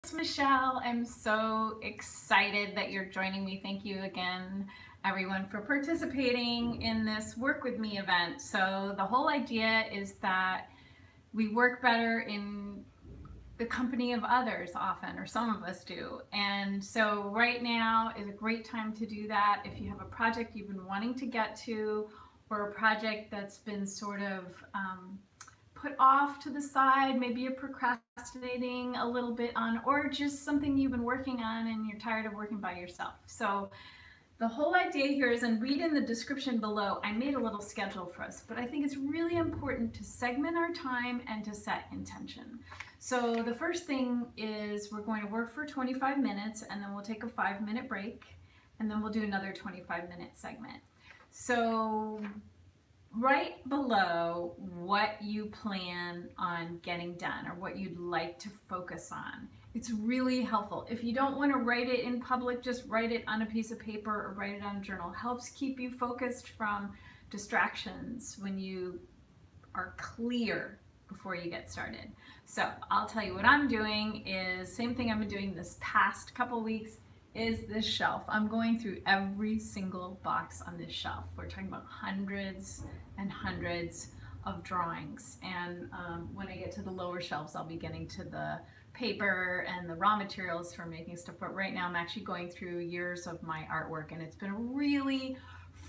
It's Michelle. I'm so excited that you're joining me. Thank you again, everyone, for participating in this Work With Me event. So, the whole idea is that we work better in the company of others often, or some of us do. And so, right now is a great time to do that. If you have a project you've been wanting to get to, or a project that's been sort of put off to the side, maybe you're procrastinating a little bit on, or just something you've been working on and you're tired of working by yourself. So the whole idea here is, and read in the description below, I made a little schedule for us, but I think it's really important to segment our time and to set intention. So the first thing is we're going to work for 25 minutes and then we'll take a 5-minute break and then we'll do another 25-minute segment. So right below what you plan on getting done or what you'd like to focus on. It's really helpful. If you don't want to write it in public, just write it on a piece of paper or write it on a journal. Helps keep you focused from distractions when you are clear before you get started. So I'll tell you what I'm doing is same thing I've been doing this past couple weeks is this shelf. I'm going through every single box on this shelf. We're talking about hundreds and hundreds of drawings. And when I get to the lower shelves, I'll be getting to the paper and the raw materials for making stuff. But right now I'm actually going through years of my artwork, and it's been a really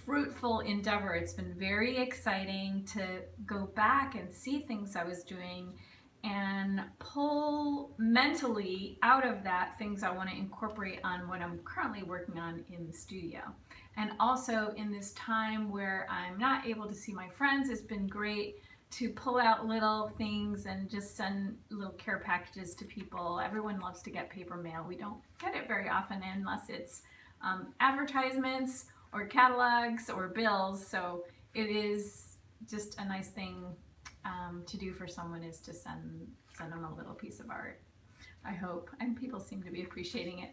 fruitful endeavor. It's been very exciting to go back and see things I was doing and pull mentally out of that things I want to incorporate on what I'm currently working on in the studio. And also in this time where I'm not able to see my friends, it's been great to pull out little things and just send little care packages to people. Everyone loves to get paper mail. We don't get it very often unless it's advertisements or catalogs or bills. So it is just a nice thing to do for someone is to send them a little piece of art, I hope, and people seem to be appreciating it.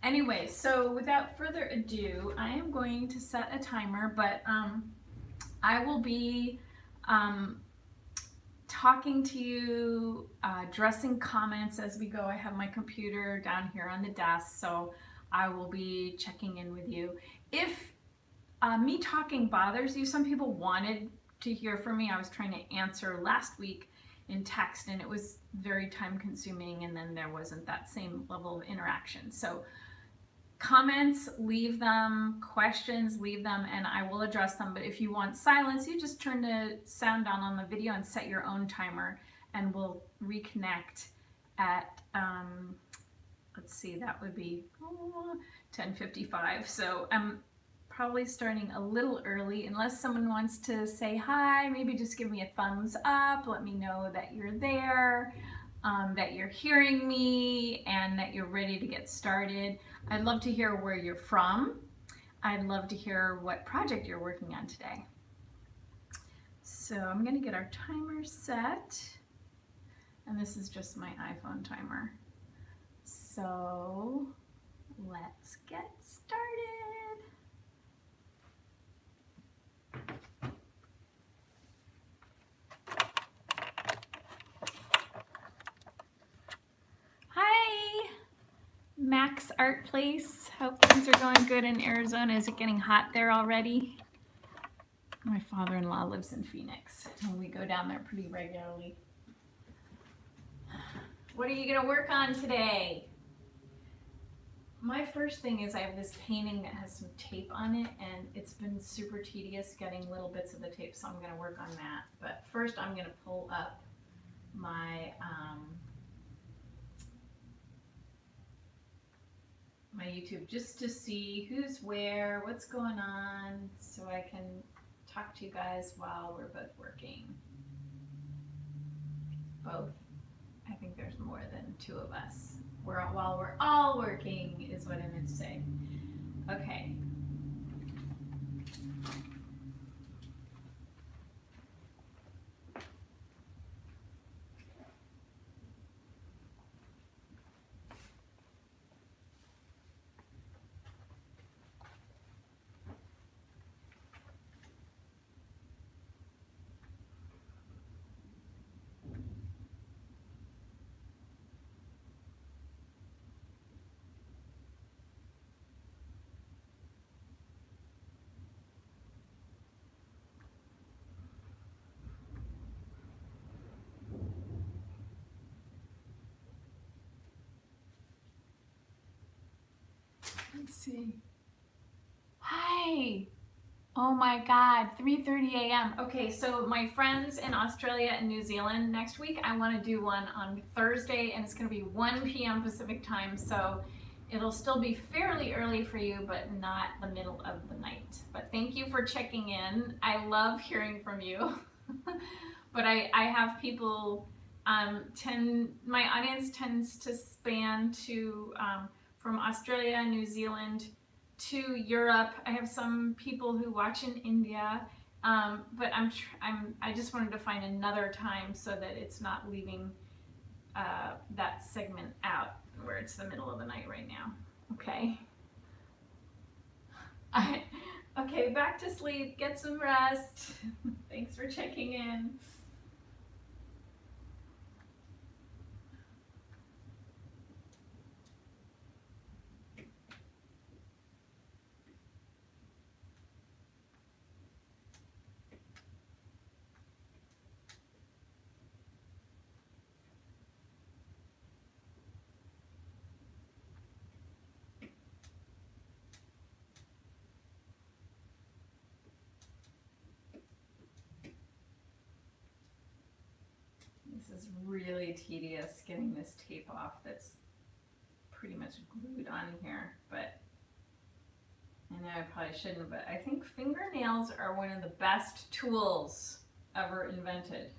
Anyway, so without further ado, I am going to set a timer, but I will be talking to you, addressing comments as we go. I have my computer down here on the desk, so I will be checking in with you. If me talking bothers you, some people wanted to hear from me. I was trying to answer last week in text and it was very time consuming, and then there wasn't that same level of interaction. So comments, leave them. Questions, leave them, and I will address them. But if you want silence, you just turn the sound down on the video and set your own timer, and we'll reconnect at let's see, that would be 10:55. So I'm probably starting a little early. Unless someone wants to say hi, maybe just give me a thumbs up, let me know that you're there, that you're hearing me, and that you're ready to get started. I'd love to hear where you're from. I'd love to hear what project you're working on today. So I'm going to get our timer set, and this is just my iPhone timer. So let's get started. Hi, Max Art Place. Hope things are going good in Arizona. Is it getting hot there already? My father-in-law lives in Phoenix, and we go down there pretty regularly. What are you going to work on today? My first thing is I have this painting that has some tape on it, and it's been super tedious getting little bits of the tape, so I'm going to work on that. But first I'm going to pull up my my YouTube just to see who's where, what's going on, so I can talk to you guys while we're both working. Both. I think there's more than two of us. While we're all working is what I meant to say. Okay. Let's see. Hi. Oh my God, 3:30 a.m. Okay, so my friends in Australia and New Zealand, next week I want to do one on Thursday, and it's going to be 1 p.m. Pacific time, so it'll still be fairly early for you, but not the middle of the night. But thank you for checking in. I love hearing from you. But I have people, my audience tends to span to from Australia, New Zealand, to Europe. I have some people who watch in India, but I just wanted to find another time so that it's not leaving that segment out where it's the middle of the night right now. Okay. Okay, back to sleep. Get some rest. Thanks for checking in. This is really tedious getting this tape off that's pretty much glued on here, but I know I probably shouldn't, but I think fingernails are one of the best tools ever invented.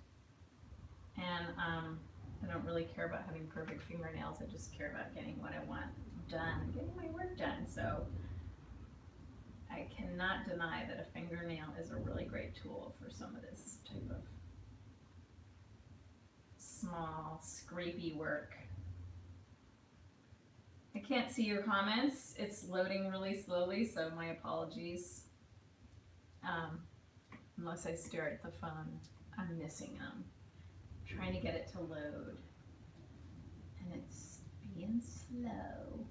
And I don't really care about having perfect fingernails, I just care about getting what I want done, getting my work done. So I cannot deny that a fingernail is a really great tool for some of this type of small, scrapey work. I can't see your comments. It's loading really slowly, so my apologies. Unless I stare at the phone, I'm missing them. I'm trying to get it to load, and it's being slow.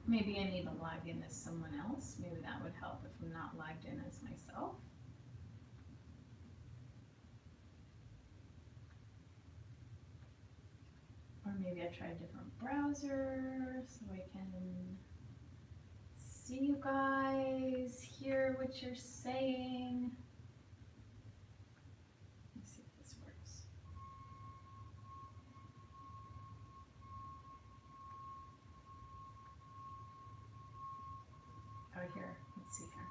Maybe I need to log in as someone else. Maybe that would help if I'm not logged in as myself. Or maybe I try a different browser so I can see you guys, hear what you're saying. Let's see if this works. Oh, here, let's see here.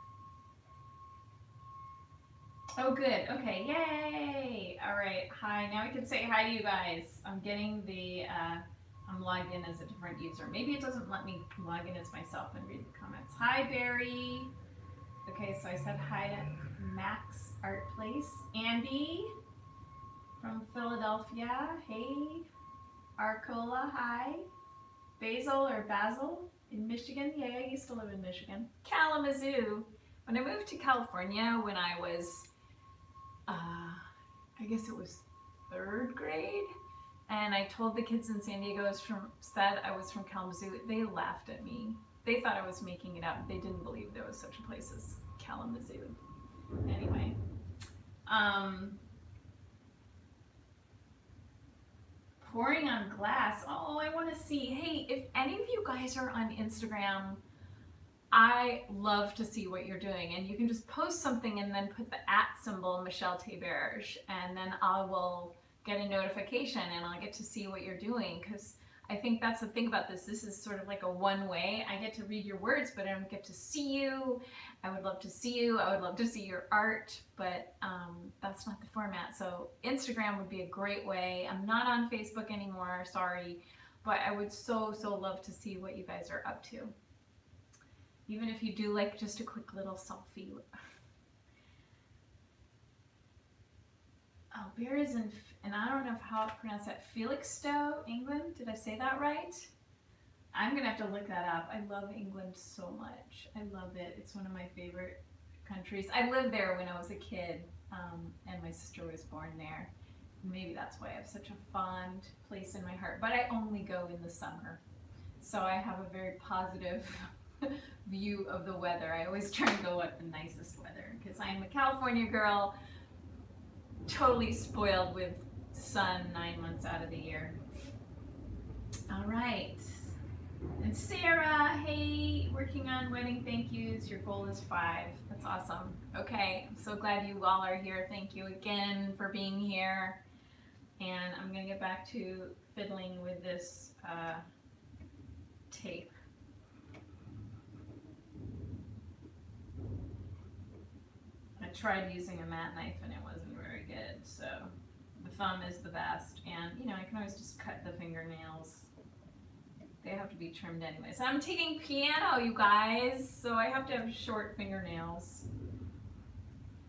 Oh, good, okay, yay! All right, hi, now we can say hi to you guys. I'm getting the, I'm logged in as a different user. Maybe it doesn't let me log in as myself and read the comments. Hi, Barry. Okay, so I said hi to Max Art Place. Andy from Philadelphia, hey. Arcola, hi. Basil or Basil in Michigan, yeah, I used to live in Michigan. Kalamazoo. When I moved to California when I was, I guess it was 3rd grade, and I told the kids in San Diego said I was from Kalamazoo, they laughed at me. They thought I was making it up. They didn't believe there was such a place as Kalamazoo. Anyway, pouring on glass. Oh, I want to see. Hey, if any of you guys are on Instagram, I love to see what you're doing. And you can just post something and then put the @ symbol, Michelle Théberge, and then I will get a notification and I'll get to see what you're doing, because I think that's the thing about this. This is sort of like a one-way. I get to read your words, but I don't get to see you. I would love to see you. I would love to see your art, but that's not the format. So Instagram would be a great way. I'm not on Facebook anymore, sorry, but I would so love to see what you guys are up to. Even if you do like just a quick little selfie. Oh, beer is in, and I don't know how to pronounce that, Felixstowe, England? Did I say that right? I'm gonna have to look that up. I love England so much. I love it. It's one of my favorite countries. I lived there when I was a kid, and my sister was born there. maybe that's why I have such a fond place in my heart, but I only go in the summer. So I have a very positive view of the weather. I always try and go at the nicest weather because I'm a California girl, totally spoiled with sun 9 months out of the year. All right. And Sarah, hey, working on wedding thank yous. Your goal is 5. That's awesome. Okay, I'm so glad you all are here. Thank you again for being here. And I'm going to get back to fiddling with this tape. I tried using a matte knife and it wasn't very good, so the thumb is the best. And, you know, I can always just cut the fingernails. They have to be trimmed anyways. I'm taking piano, you guys, so I have to have short fingernails.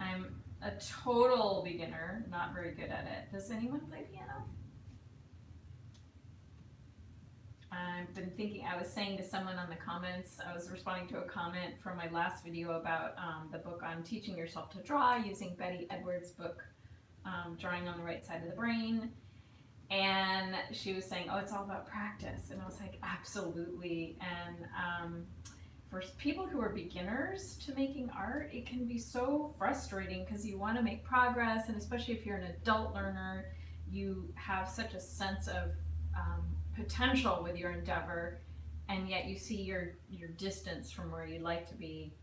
I'm a total beginner, not very good at it. Does anyone play piano? I've been thinking, I was saying to someone on the comments, I was responding to a comment from my last video about the book on teaching yourself to draw using Betty Edwards' book, Drawing on the Right Side of the Brain. And she was saying, oh, it's all about practice. And I was like, absolutely. And for people who are beginners to making art, it can be so frustrating because you want to make progress. And especially if you're an adult learner, you have such a sense of potential with your endeavor. And yet you see your distance from where you'd like to be.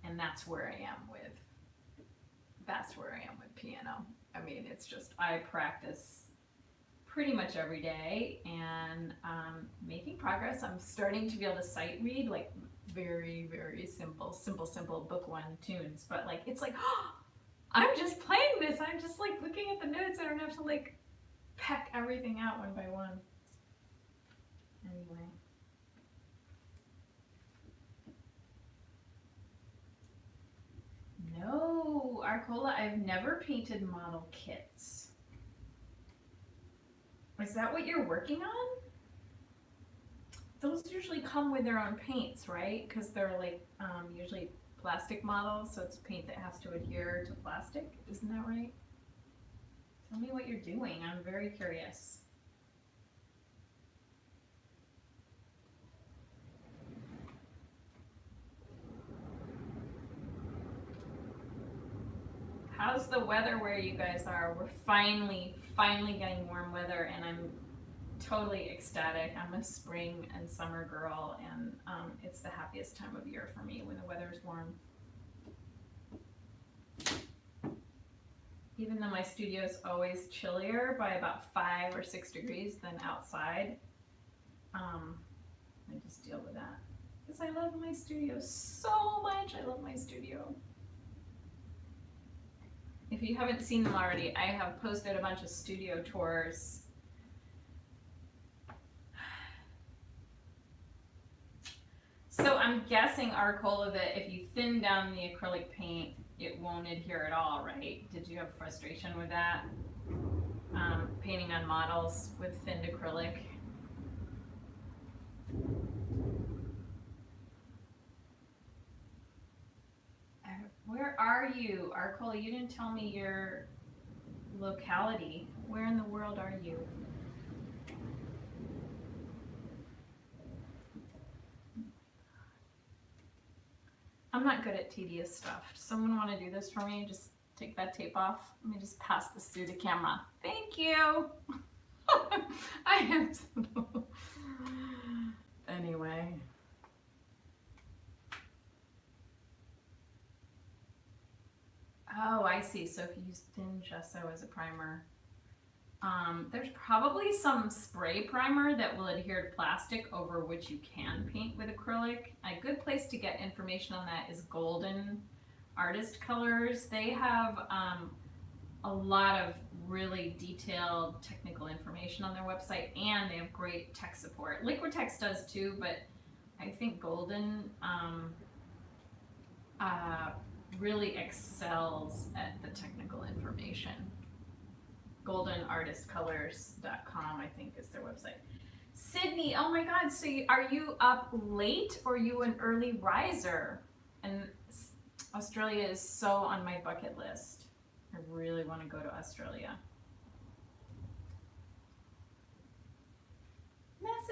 And that's where I am with piano. I mean, it's just, I practice pretty much every day and making progress. I'm starting to be able to sight read like very, very simple book 1 tunes, but like it's like, oh, I'm just playing this. I'm just like looking at the notes. I don't have to like peck everything out one by one. Anyway. No, Arcola, I've never painted model kits. Is that what you're working on? Those usually come with their own paints, right? Because they're like usually plastic models, so it's paint that has to adhere to plastic. Isn't that right? Tell me what you're doing. I'm very curious. How's the weather where you guys are? We're finally getting warm weather, and I'm totally ecstatic. I'm a spring and summer girl, and it's the happiest time of year for me when the weather is warm. Even though my studio is always chillier by about 5 or 6 degrees than outside, I just deal with that because I love my studio so much. I love my studio. If you haven't seen them already, I have posted a bunch of studio tours. So I'm guessing, Arcola, that if you thin down the acrylic paint, it won't adhere at all, right? Did you have frustration with that? Painting on models with thinned acrylic? Where are you, Arcola? You didn't tell me your locality. Where in the world are you? I'm not good at tedious stuff. Does someone want to do this for me? Just take that tape off. Let me just pass this through the camera. Thank you. I am so... Anyway. Oh, I see. So if you use thin gesso as a primer, there's probably some spray primer that will adhere to plastic over which you can paint with acrylic. A good place to get information on that is Golden Artist Colors. They have a lot of really detailed technical information on their website, and they have great tech support. Liquitex does too, but I think Golden really excels at the technical information. GoldenArtistColors.com, I think, is their website. Sydney, oh my God, so are you up late or are you an early riser? And Australia is so on my bucket list. I really want to go to Australia.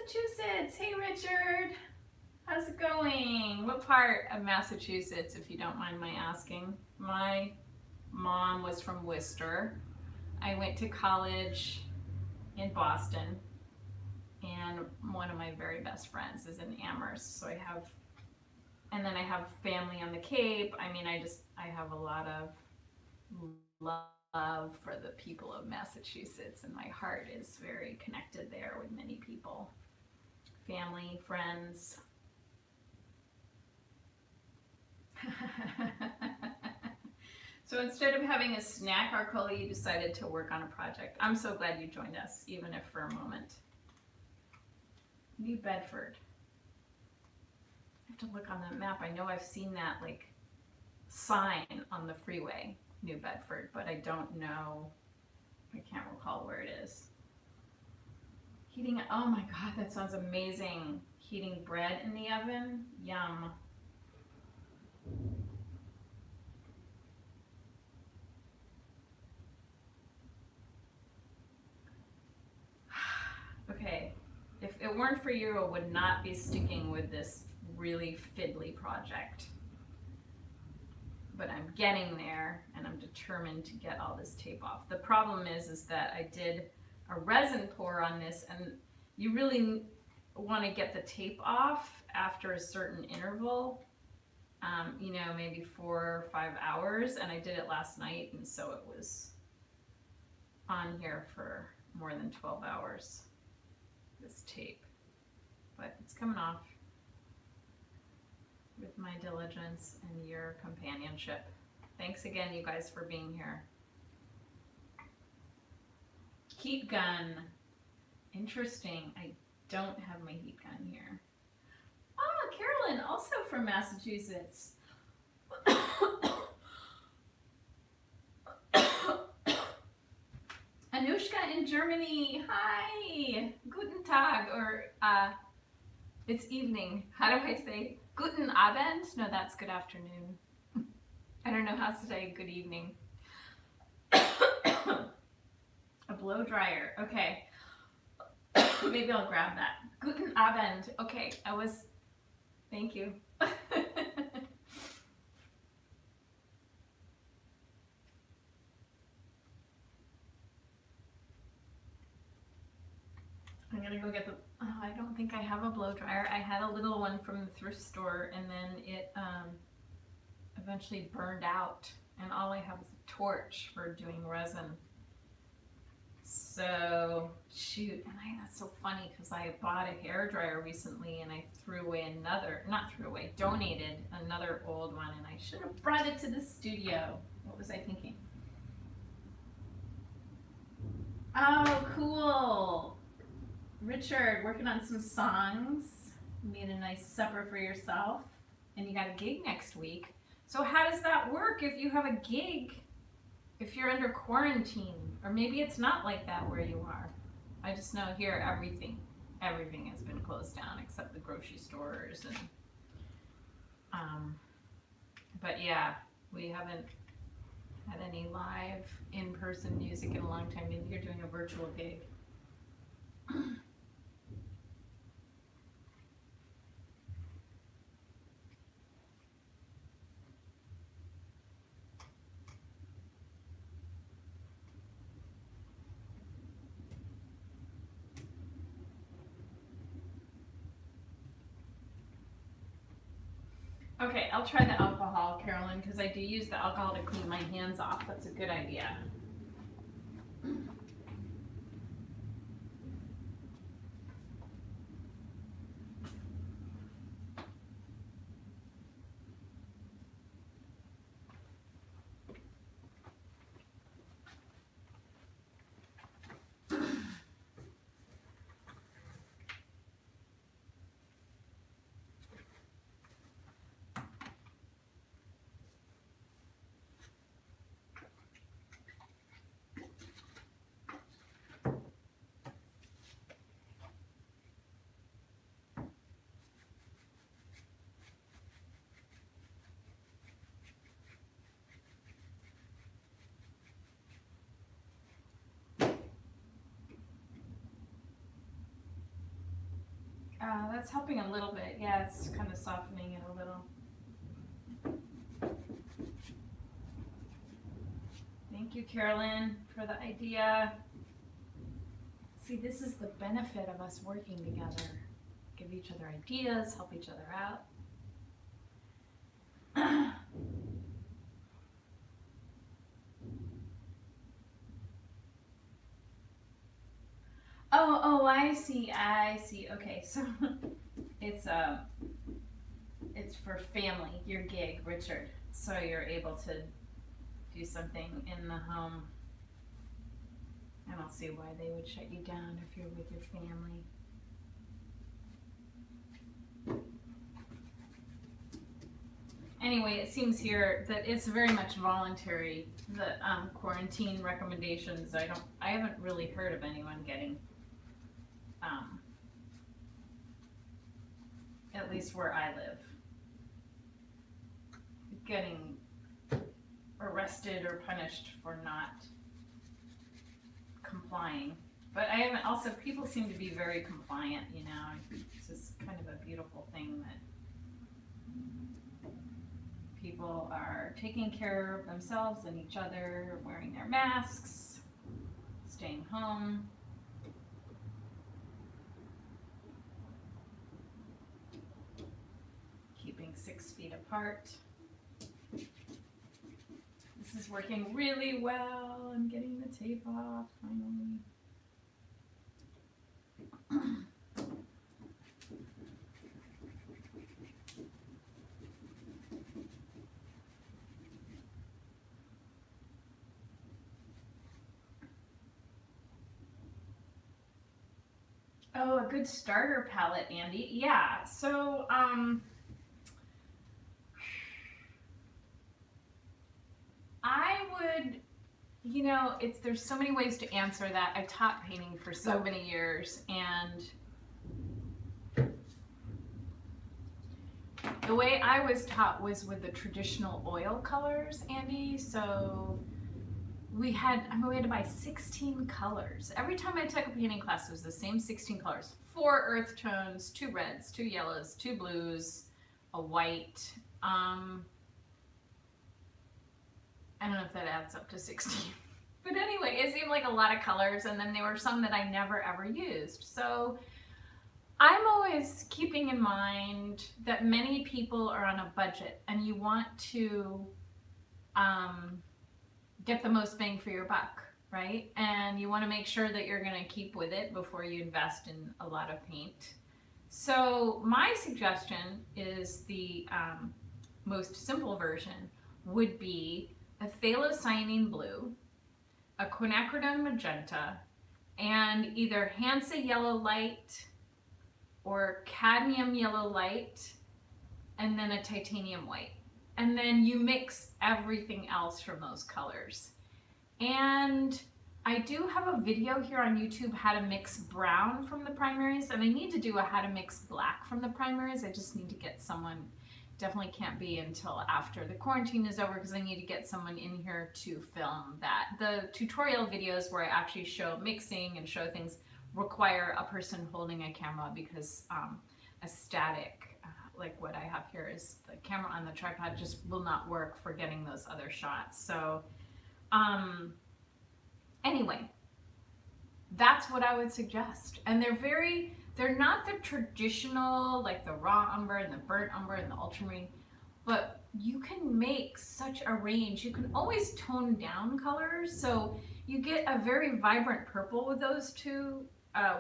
Massachusetts. Hey, Richard. How's it going? What part of Massachusetts, if you don't mind my asking? My mom was from Worcester. I went to college in Boston, and one of my very best friends is in Amherst. So and then I have family on the Cape. I mean, I have a lot of love for the people of Massachusetts, and my heart is very connected there with many people, family, friends. So instead of having a snack, Arcola, you decided to work on a project. I'm so glad you joined us, even if for a moment. New Bedford. I have to look on the map. I know I've seen that like sign on the freeway, New Bedford, but I don't know. I can't recall where it is. Heating, oh my God, that sounds amazing. Heating bread in the oven, yum. Okay, if it weren't for you, I would not be sticking with this really fiddly project. But I'm getting there, and I'm determined to get all this tape off. The problem is that I did a resin pour on this, and you really want to get the tape off after a certain interval, you know, maybe 4 or 5 hours, and I did it last night, and so it was on here for more than 12 hours, this tape, but it's coming off with my diligence and your companionship. Thanks again, you guys, for being here. Heat gun. Interesting. I don't have my heat gun here. Ah, Carolyn, also from Massachusetts. Anushka in Germany. Hi. Guten Tag, or it's evening. How do I say? Guten Abend? No, that's good afternoon. I don't know how to say good evening. A blow dryer. Okay. Maybe I'll grab that. Guten Abend. Okay, thank you. I'm gonna go get I don't think I have a blow dryer. I had a little one from the thrift store, and then it eventually burned out, and all I have is a torch for doing resin. So shoot, and that's so funny because I bought a hair dryer recently, and I donated another old one, and I should have brought it to the studio. What was I thinking? Oh, cool. Richard, working on some songs. You made a nice supper for yourself, and you got a gig next week. So how does that work if you have a gig, if you're under quarantine? Or maybe it's not like that where you are. I just know here everything has been closed down except the grocery stores, and but yeah, we haven't had any live in-person music in a long time. Maybe you're doing a virtual gig. Okay, I'll try the alcohol, Carolyn, because I do use the alcohol to clean my hands off. That's a good idea. That's helping a little bit. Yeah, it's kind of softening it a little. Thank you, Carolyn, for the idea. See, this is the benefit of us working together. Give each other ideas, help each other out. Oh, I see. Okay, so it's for family, your gig, Richard. So you're able to do something in the home. I don't see why they would shut you down if you're with your family. Anyway, it seems here that it's very much voluntary. The quarantine recommendations. I haven't really heard of anyone getting, at least where I live, getting arrested or punished for not complying. But I haven't. Also, people seem to be very compliant. You know, it's just kind of a beautiful thing that people are taking care of themselves and each other, wearing their masks, staying home. Keeping 6 feet apart. This is working really well. I'm getting the tape off finally. Oh, a good starter palette, Andy. Yeah, so I would, you know, there's so many ways to answer that. I taught painting for so many years, and the way I was taught was with the traditional oil colors, Andy. So we had to buy 16 colors. Every time I took a painting class, it was the same 16 colors. 4 earth tones, 2 reds, 2 yellows, 2 blues, a white. I don't know if that adds up to 16. But anyway, it seemed like a lot of colors, and then there were some that I never ever used. So I'm always keeping in mind that many people are on a budget, and you want to get the most bang for your buck, right? And you want to make sure that you're going to keep with it before you invest in a lot of paint. So my suggestion is the most simple version would be a phthalocyanine blue, a quinacridone magenta, and either Hansa yellow light or cadmium yellow light, and then a titanium white. And then you mix everything else from those colors. And I do have a video here on YouTube, how to mix brown from the primaries, and I need to do a how to mix black from the primaries. I just need to get someone, definitely can't be until after the quarantine is over, because I need to get someone in here to film that. The tutorial videos where I actually show mixing and show things require a person holding a camera, because a static, like what I have here, is the camera on the tripod just will not work for getting those other shots. So anyway, that's what I would suggest. And they're not the traditional, like the raw umber and the burnt umber and the ultramarine, but you can make such a range. You can always tone down colors. So you get a very vibrant purple with those two,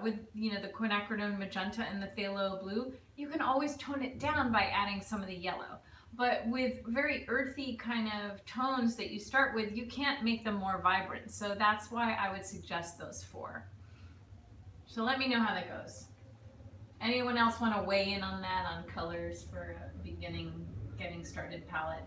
with, you know, the quinacridone magenta and the phthalo blue. You can always tone it down by adding some of the yellow. But with very earthy kind of tones that you start with, you can't make them more vibrant. So that's why I would suggest those 4. So let me know how that goes. Anyone else want to weigh in on that, on colors for a getting started palette?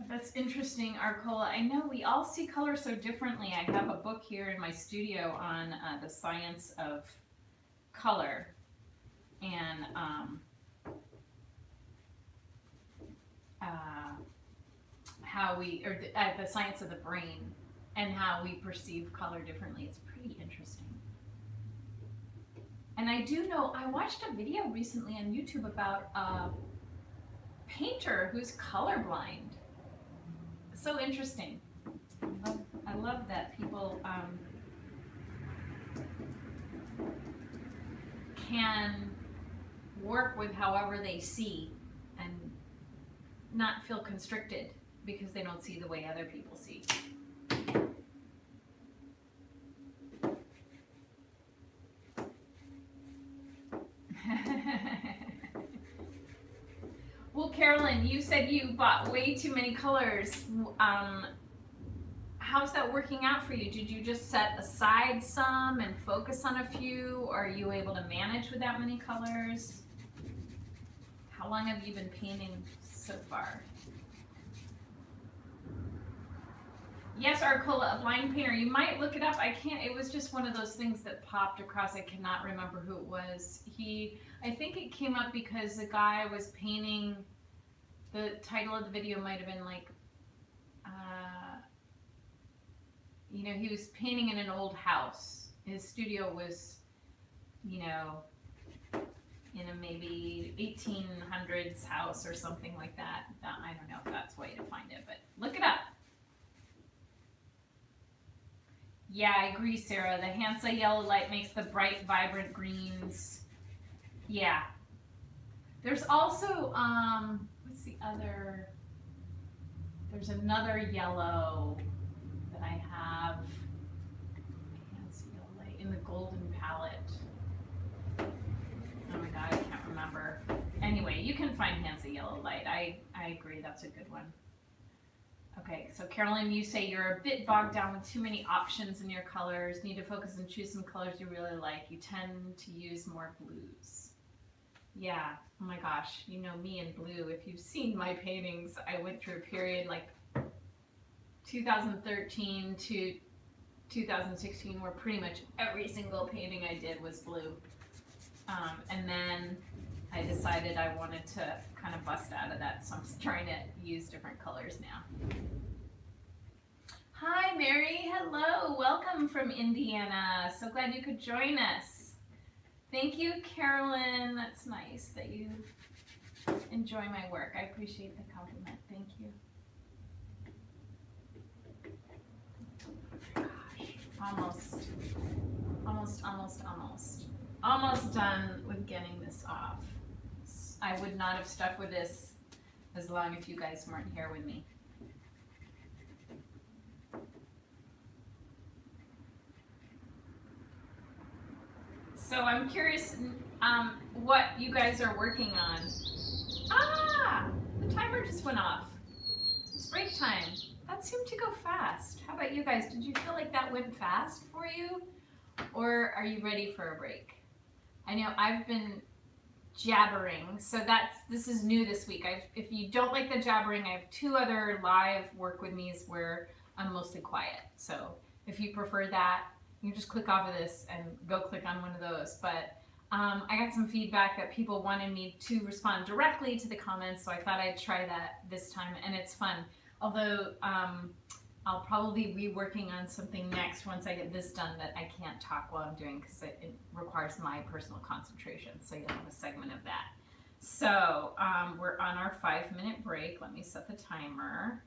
That's interesting, Arcola. I know we all see color so differently. I have a book here in my studio on the science of color. and how we, or the science of the brain and how we perceive color differently. It's pretty interesting. And I do know, I watched a video recently on YouTube about a painter who's colorblind. So interesting. I love that people can work with however they see and not feel constricted because they don't see the way other people see. Well, Carolyn, you said you bought way too many colors. How's that working out for you? Did you just set aside some and focus on a few? Or are you able to manage with that many colors? How long have you been painting so far? Yes, Arcola, a blind painter. You might look it up. I can't. It was just one of those things that popped across. I cannot remember who it was. I think it came up because the guy was painting. The title of the video might have been like, he was painting in an old house. His studio was, in a maybe 1800s house or something like that. I don't know if that's the way to find it, but look it up. Yeah, I agree, Sarah. The Hansa yellow light makes the bright, vibrant greens. Yeah. There's also, what's the other? There's another yellow that I have. Hansa yellow light in the golden palette. Oh my God, I can't remember. Anyway, you can find Hansa yellow light. I agree, that's a good one. Okay, so Carolyn, you say you're a bit bogged down with too many options in your colors. Need to focus and choose some colors you really like. You tend to use more blues. Yeah, oh my gosh, you know me in blue. If you've seen my paintings, I went through a period like 2013 to 2016 where pretty much every single painting I did was blue. And then I decided I wanted to kind of bust out of that, so I'm trying to use different colors now. Hi Mary, hello, welcome from Indiana. So glad you could join us. Thank you, Carolyn. That's nice that you enjoy my work. I appreciate the compliment. Thank you. Gosh, almost done with getting this off. I would not have stuck with this as long if you guys weren't here with me. So I'm curious what you guys are working on. Ah, the timer just went off. It's break time. That seemed to go fast. How about you guys? Did you feel like that went fast for you? Or are you ready for a break? I know I've been jabbering, so this is new this week. If you don't like the jabbering, I have 2 other live work with me's where I'm mostly quiet. So if you prefer that, you can just click off of this and go click on one of those. But I got some feedback that people wanted me to respond directly to the comments, so I thought I'd try that this time, and it's fun. Although I'll probably be working on something next once I get this done that I can't talk while I'm doing because it requires my personal concentration, so you'll have a segment of that. So we're on our 5-minute break. Let me set the timer.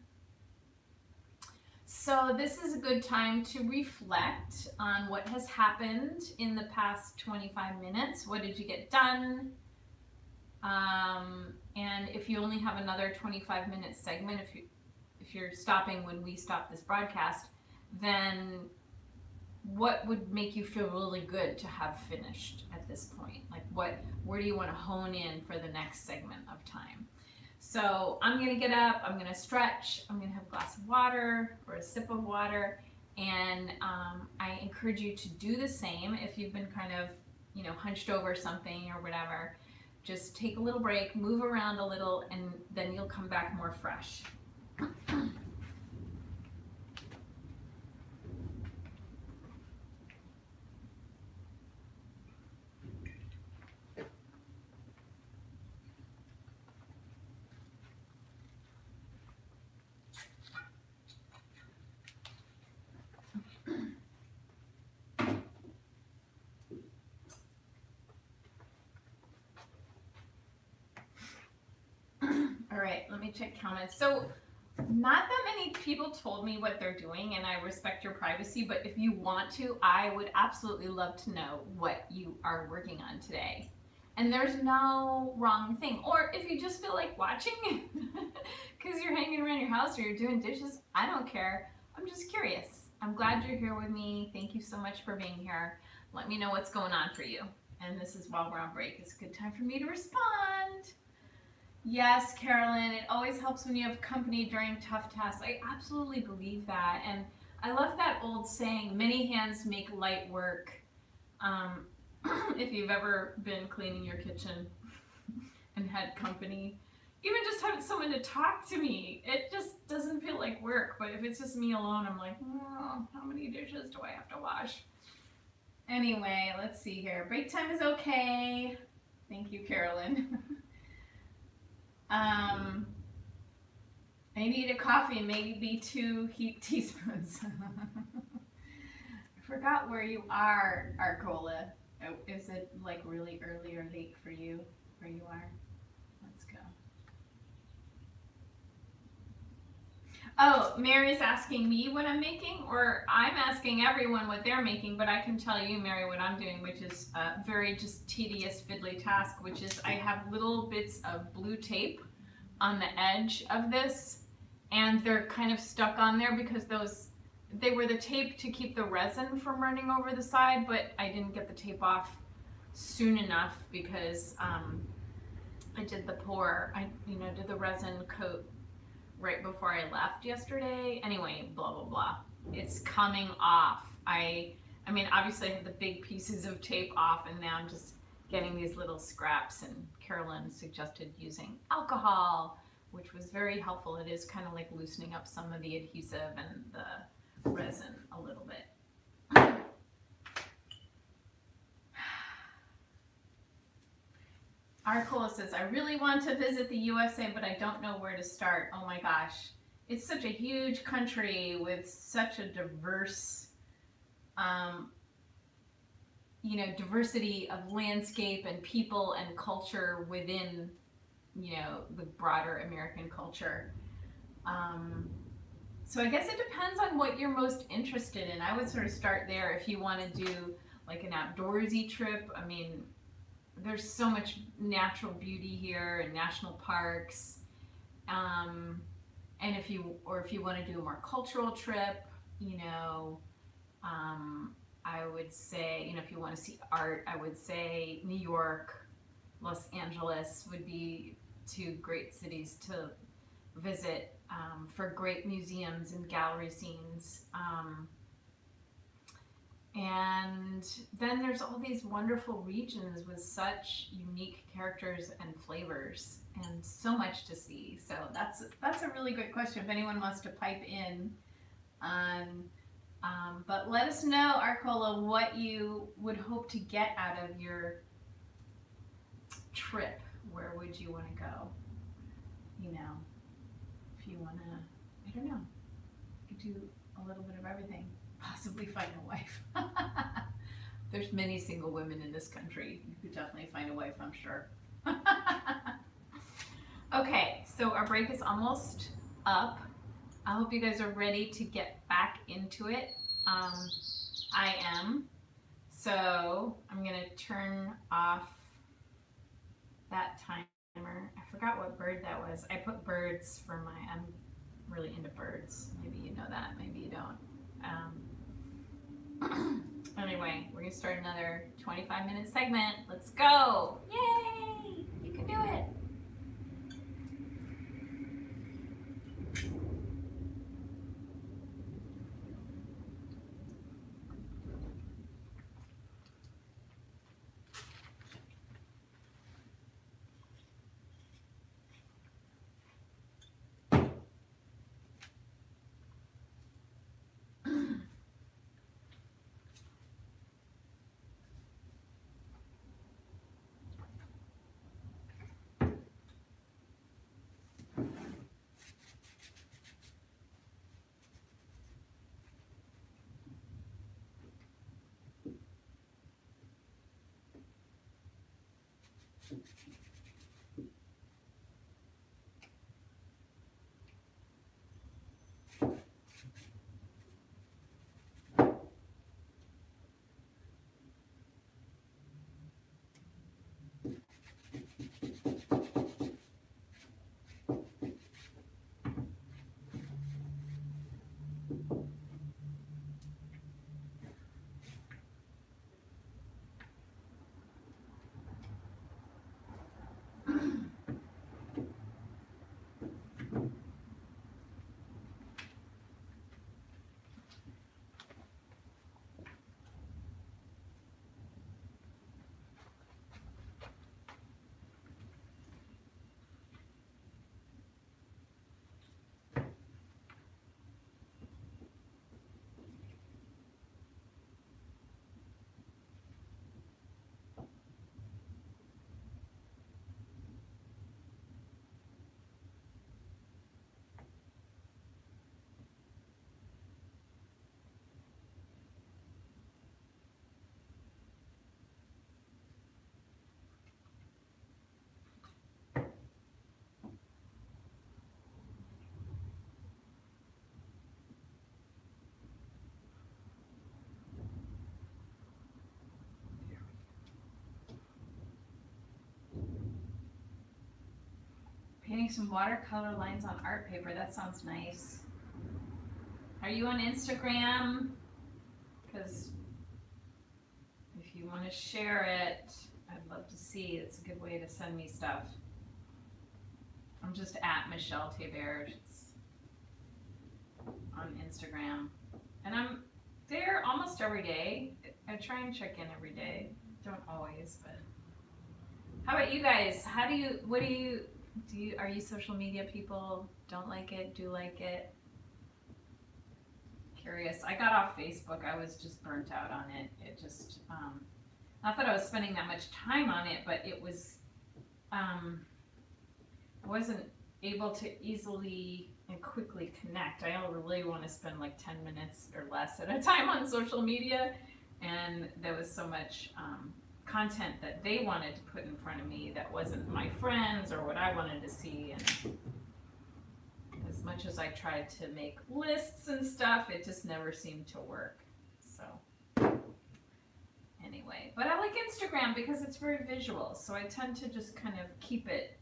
So this is a good time to reflect on what has happened in the past 25 minutes. What did you get done? And if you only have another 25-minute segment, if you're stopping when we stop this broadcast, then what would make you feel really good to have finished at this point? Like where do you want to hone in for the next segment of time? So I'm going to get up, I'm going to stretch, I'm going to have a glass of water or a sip of water, and I encourage you to do the same if you've been kind of, hunched over something or whatever. Just take a little break, move around a little, and then you'll come back more fresh. me check comments. So not that many people told me what they're doing, and I respect your privacy, but if you want to, I would absolutely love to know what you are working on today. And there's no wrong thing. Or if you just feel like watching because you're hanging around your house or you're doing dishes, I don't care. I'm just curious. I'm glad you're here with me. Thank you so much for being here. Let me know what's going on for you. And this is while we're on break. It's a good time for me to respond. Yes, Carolyn, it always helps when you have company during tough tasks. I absolutely believe that. And I love that old saying, many hands make light work. If you've ever been cleaning your kitchen and had company, even just having someone to talk to me, it just doesn't feel like work. But if it's just me alone, I'm like, oh, how many dishes do I have to wash? Anyway, let's see here. Break time is okay. Thank you, Carolyn. I need a coffee, maybe 2 heaped teaspoons. I forgot where you are, Arcola. Is it like really early or late for you where you are? Let's go. Oh, Mary's asking me what I'm making, or I'm asking everyone what they're making, but I can tell you, Mary, what I'm doing, which is a very just tedious, fiddly task, which is I have little bits of blue tape on the edge of this, and they're kind of stuck on there because they were the tape to keep the resin from running over the side, but I didn't get the tape off soon enough because I did the pour. I did the resin coat right before I left yesterday. Anyway, blah blah blah. It's coming off. I mean, obviously I have the big pieces of tape off, and now I'm just getting these little scraps. And Carolyn suggested using alcohol, which was very helpful. It is kind of like loosening up some of the adhesive and the resin a little bit. Arcola says, I really want to visit the USA, but I don't know where to start. Oh my gosh. It's such a huge country with such a diverse, diversity of landscape and people and culture within, the broader American culture. So I guess it depends on what you're most interested in. I would sort of start there if you want to do like an outdoorsy trip. I mean, there's so much natural beauty here and national parks. And if you want to do a more cultural trip, I would say, if you want to see art, I would say New York, Los Angeles would be 2 great cities to visit for great museums and gallery scenes. And then there's all these wonderful regions with such unique characters and flavors and so much to see. So that's a really good question if anyone wants to pipe in on. But let us know, Arcola, what you would hope to get out of your trip. Where would you want to go? If you want to, I don't know, you could do a little bit of everything. Possibly find a wife. There's many single women in this country. You could definitely find a wife, I'm sure. Okay, so our break is almost up. I hope you guys are ready to get back into it. I am. So I'm going to turn off that timer. I forgot what bird that was. I put birds for I'm really into birds. Maybe you know that, maybe you don't. Anyway, we're going to start another 25-minute segment. Let's go. Yay! You can do it. Painting some watercolor lines on art paper. That sounds nice. Are you on Instagram? Because if you want to share it, I'd love to see. It's a good way to send me stuff. I'm just at Michelle Tebert on Instagram. And I'm there almost every day. I try and check in every day. Don't always, but. How about you guys? Are you social media people? Don't like it? Do like it? Curious. I got off Facebook. I was just burnt out on it. It just, not that I was spending that much time on it, but it was, I wasn't able to easily and quickly connect. I don't really want to spend like 10 minutes or less at a time on social media, and there was so much content that they wanted to put in front of me that wasn't my friends or what I wanted to see, and as much as I tried to make lists and stuff, it just never seemed to work. So anyway, but I like Instagram because it's very visual, so I tend to just kind of keep it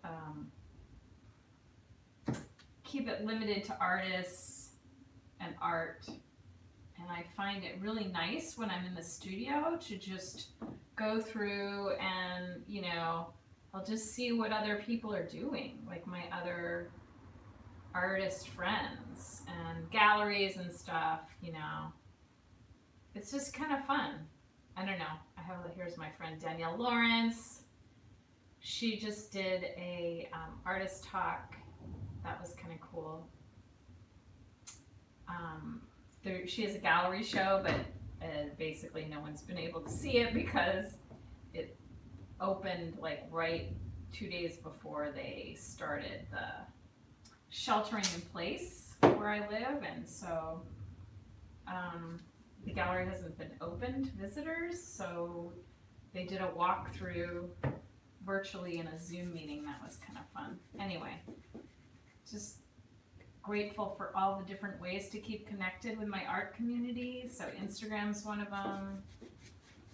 limited to artists and art. And I find it really nice when I'm in the studio to just go through and, I'll just see what other people are doing, like my other artist friends and galleries and stuff, It's just kind of fun. I don't know. Here's my friend Danielle Lawrence. She just did a artist talk. That was kind of cool. She has a gallery show, but basically no one's been able to see it because it opened like right 2 days before they started the sheltering in place where I live, and so the gallery hasn't been open to visitors, so they did a walkthrough virtually in a Zoom meeting. That was kind of fun. Anyway, just grateful for all the different ways to keep connected with my art community. So Instagram's one of them.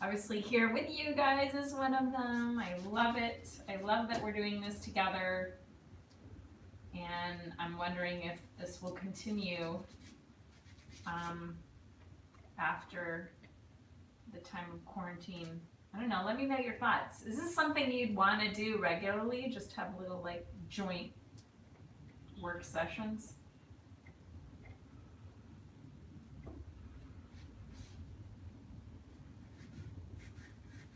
Obviously here with you guys is one of them. I love it. I love that we're doing this together. And I'm wondering if this will continue after the time of quarantine. I don't know. Let me know your thoughts. Is this something you'd want to do regularly? Just have little like joint work sessions?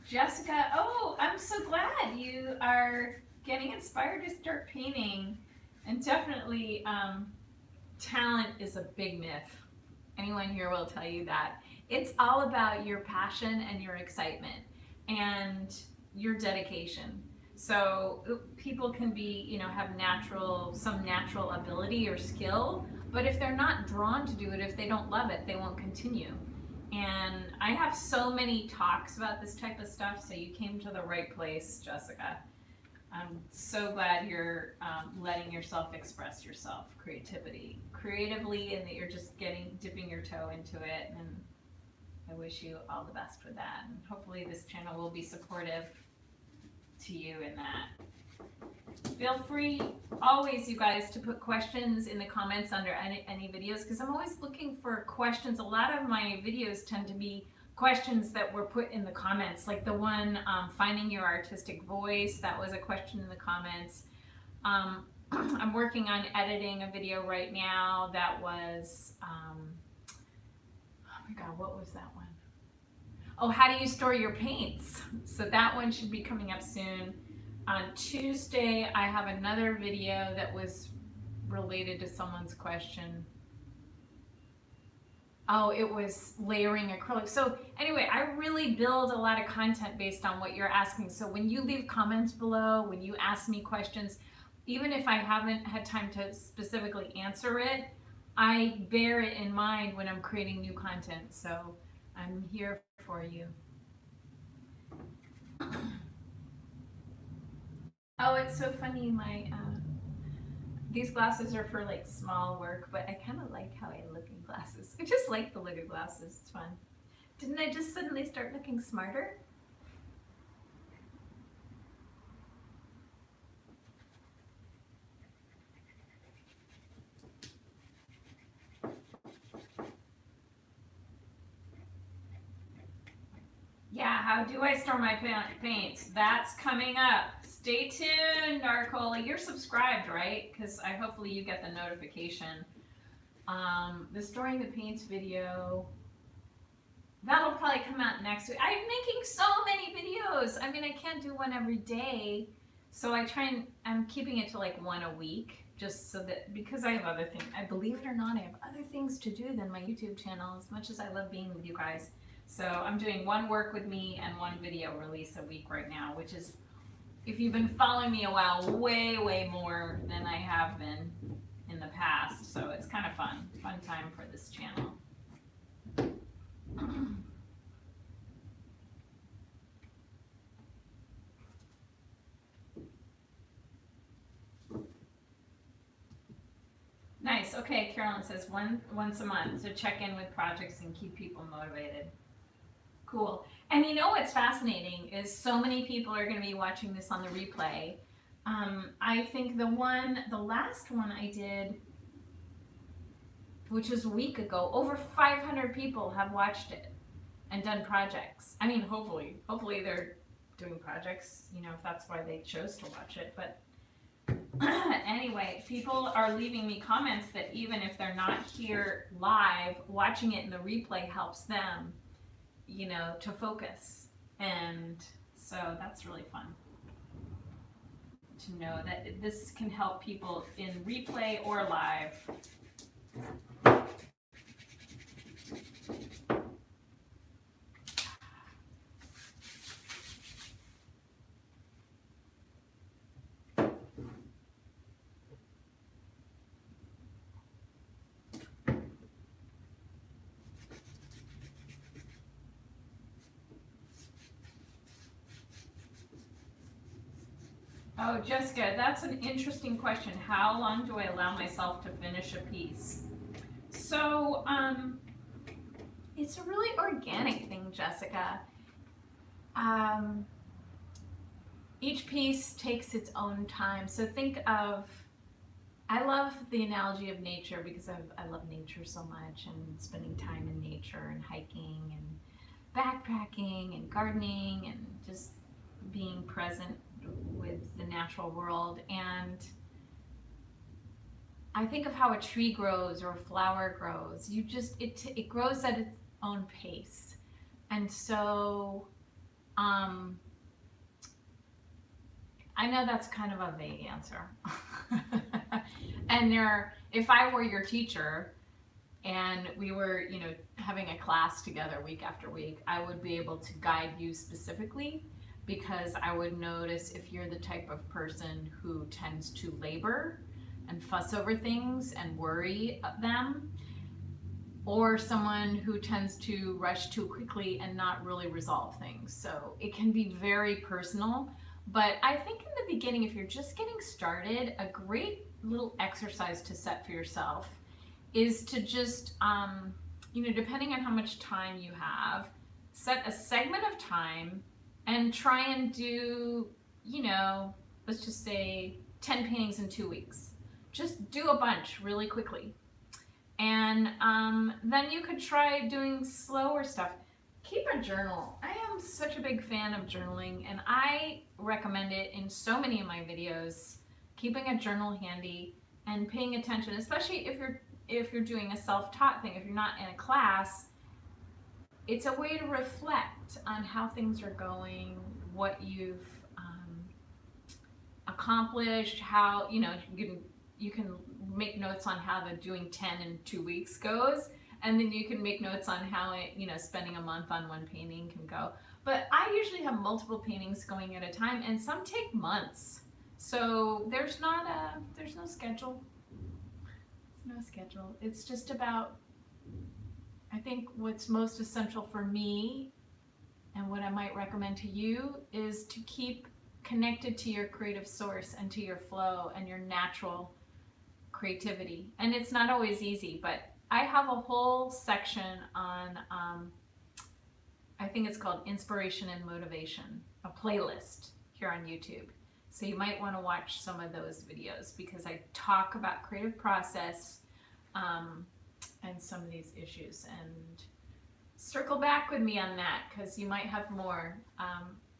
Jessica, oh, I'm so glad you are getting inspired to start painting. And definitely, talent is a big myth. Anyone here will tell you that. It's all about your passion and your excitement and your dedication. So people can be, have some natural ability or skill, but if they're not drawn to do it, if they don't love it, they won't continue. And I have so many talks about this type of stuff, so you came to the right place, Jessica. I'm so glad you're letting yourself express yourself creatively, and that you're just dipping your toe into it. And I wish you all the best with that. And hopefully this channel will be supportive to you in that. Feel free always, you guys, to put questions in the comments under any videos, because I'm always looking for questions. A lot of my videos tend to be questions that were put in the comments, like the one finding your artistic voice. That was a question in the comments. I'm working on editing a video right now that was oh my god, what was that one? Oh, how do you store your paints? So that one should be coming up soon. On Tuesday I have another video that was related to someone's question. Oh, it was layering acrylic. So anyway, I really build a lot of content based on what you're asking. So when you leave comments below, when you ask me questions, even if I haven't had time to specifically answer it, I bear it in mind when I'm creating new content. So I'm here for you. Oh, it's so funny. These glasses are for like small work, but I kind of like how I look in glasses. I just like the look of glasses. It's fun. Didn't I just suddenly start looking smarter? Yeah, how do I store my paints? That's coming up. Stay tuned, Narcola. You're subscribed, right? Because hopefully you get the notification. The storing the paints video, that'll probably come out next week. I'm making so many videos. I mean, I can't do one every day. So I'm keeping it to like one a week, just so that, because I have other things. I believe it or not, I have other things to do than my YouTube channel, as much as I love being with you guys. So I'm doing one work with me and one video release a week right now, which is, if you've been following me a while, way, way more than I have been in the past. So it's kind of fun time for this channel. Nice. Okay, Carolyn says once a month to check in with projects and keep people motivated. Cool. And you know what's fascinating is so many people are going to be watching this on the replay. I think the last one I did, which was a week ago, over 500 people have watched it and done projects. I mean, hopefully they're doing projects, you know, if that's why they chose to watch it. But anyway, people are leaving me comments that even if they're not here live, watching it in the replay helps them, you know, to focus. And so that's really fun to know that this can help people in replay or live. Oh, Jessica, that's an interesting question. How long do I allow myself to finish a piece? So, it's a really organic thing, Jessica. Each piece takes its own time. So think of, I love the analogy of nature because I love nature so much, and spending time in nature and hiking and backpacking and gardening and just being present with the natural world. And I think of how a tree grows or a flower grows. It grows at its own pace. And so I know that's kind of a vague answer. And if I were your teacher and we were, you know, having a class together week after week, I would be able to guide you specifically, because I would notice if you're the type of person who tends to labor and fuss over things and worry them, or someone who tends to rush too quickly and not really resolve things. So it can be very personal. But I think in the beginning, if you're just getting started, a great little exercise to set for yourself is to just, you know, depending on how much time you have, set a segment of time and try and do, you know, let's just say 10 paintings in 2 weeks. Just do a bunch really quickly. And then you could try doing slower stuff. Keep a journal. I am such a big fan of journaling, and I recommend it in so many of my videos. Keeping a journal handy and paying attention, especially if you're doing a self-taught thing, if you're not in a class. It's a way to reflect on how things are going, what you've accomplished, how, you know, you can make notes on how the doing 10 in 2 weeks goes, and then you can make notes on how it, you know, spending a month on one painting can go. But I usually have multiple paintings going at a time, and some take months. So there's no schedule. There's no schedule. It's just about, I think what's most essential for me and what I might recommend to you is to keep connected to your creative source and to your flow and your natural creativity. And it's not always easy, but I have a whole section on, I think it's called Inspiration and Motivation, a playlist here on YouTube. So you might want to watch some of those videos because I talk about creative process and some of these issues. And circle back with me on that, because you might have more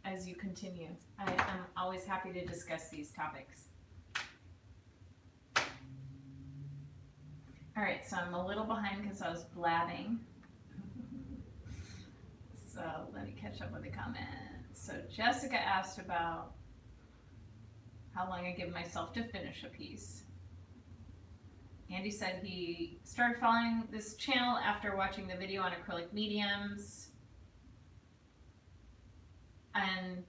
as you continue. I am always happy to discuss these topics. All right, so I'm a little behind because I was blabbing. So let me catch up with the comments. So Jessica asked about how long I give myself to finish a piece. Andy said he started following this channel after watching the video on acrylic mediums. And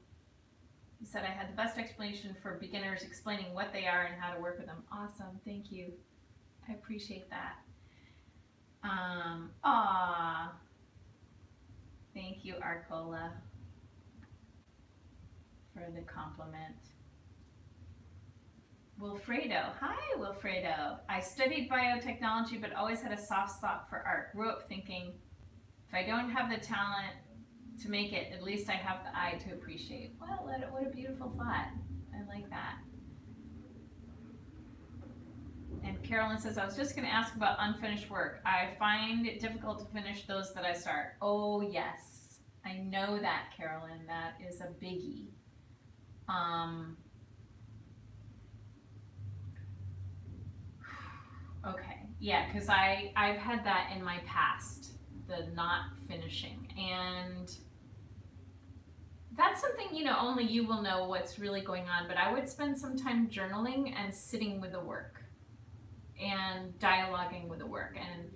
he said I had the best explanation for beginners, explaining what they are and how to work with them. Awesome, thank you. I appreciate that. Thank you, Arcola, for the compliment. Wilfredo, hi Wilfredo. I studied biotechnology but always had a soft spot for art. Grew up thinking, if I don't have the talent to make it, at least I have the eye to appreciate. Well, what a beautiful thought. I like that. And Carolyn says, I was just going to ask about unfinished work. I find it difficult to finish those that I start. Oh, yes. I know that, Carolyn. That is a biggie. Okay. Yeah, because I've had that in my past, the not finishing. And that's something, only you will know what's really going on. But I would spend some time journaling and sitting with the work and dialoguing with the work. And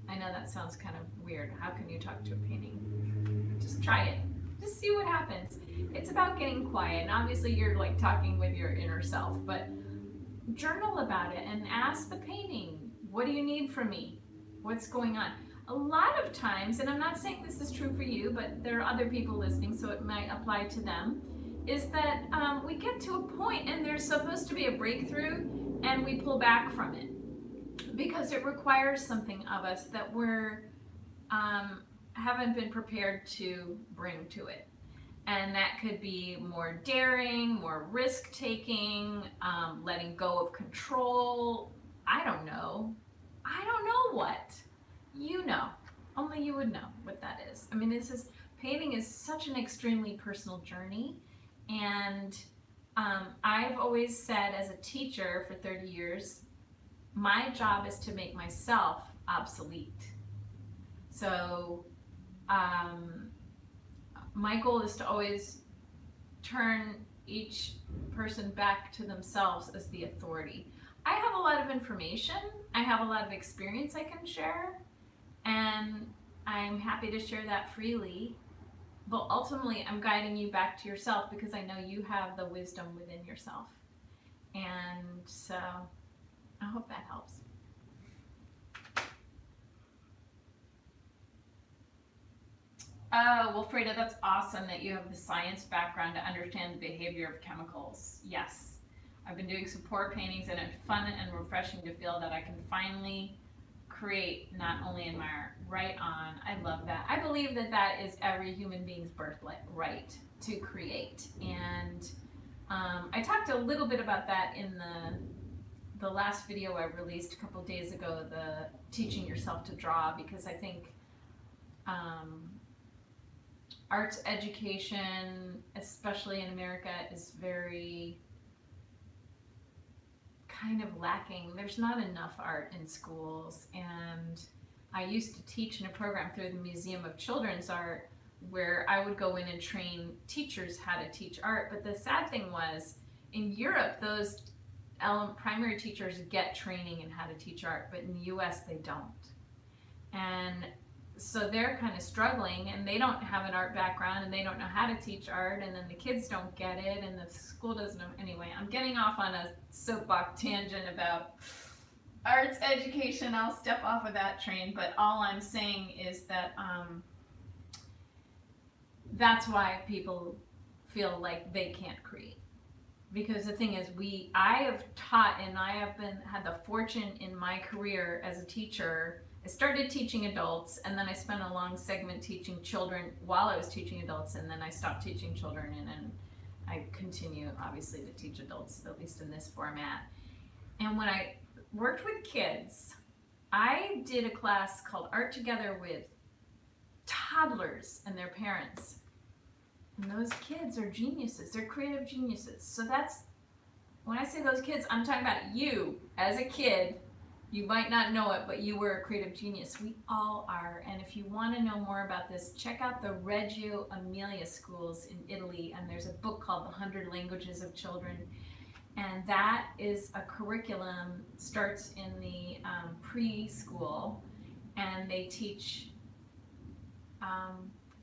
I know that sounds kind of weird. How can you talk to a painting? Just try it. Just see what happens. It's about getting quiet. And obviously you're like talking with your inner self, but journal about it and ask the painting, what do you need from me? What's going on? A lot of times, and I'm not saying this is true for you, but there are other people listening, so it might apply to them, is that we get to a point and there's supposed to be a breakthrough, and we pull back from it because it requires something of us that we're haven't been prepared to bring to it. And that could be more daring, more risk-taking, letting go of control. I don't know what. You know. Only you would know what that is. I mean, painting is such an extremely personal journey. And I've always said, as a teacher for 30 years, my job is to make myself obsolete. So my goal is to always turn each person back to themselves as the authority. I have a lot of information. I have a lot of experience I can share, and I'm happy to share that freely. But ultimately, I'm guiding you back to yourself because I know you have the wisdom within yourself. And so I hope that helps. Oh, well, Freda, that's awesome that you have the science background to understand the behavior of chemicals. Yes. I've been doing support paintings, and it's fun and refreshing to feel that I can finally create not only in my art. Right on. I love that. I believe that that is every human being's birthright to create. And I talked a little bit about that in the last video I released a couple of days ago, the teaching yourself to draw, because I think arts education, especially in America, is very kind of lacking. There's not enough art in schools, and I used to teach in a program through the Museum of Children's Art where I would go in and train teachers how to teach art. But the sad thing was, in Europe, those primary teachers get training in how to teach art, but in the US they don't. And so they're kind of struggling, and they don't have an art background, and they don't know how to teach art, and then the kids don't get it, and the school doesn't know. Anyway, I'm getting off on a soapbox tangent about arts education. I'll step off of that train, but all I'm saying is that that's why people feel like they can't create. Because the thing is, I have taught, and I have had the fortune in my career as a teacher. I started teaching adults, and then I spent a long segment teaching children while I was teaching adults, and then I stopped teaching children, and then I continue, obviously, to teach adults, at least in this format. And when I worked with kids, I did a class called Art Together with teachers and their parents. And those kids are geniuses. They're creative geniuses. So that's, when I say those kids, I'm talking about you as a kid. You might not know it, but you were a creative genius. We all are. And if you want to know more about this, check out the Reggio Emilia schools in Italy. And there's a book called The 100 Languages of Children. And that is a curriculum, starts in the preschool, and they teach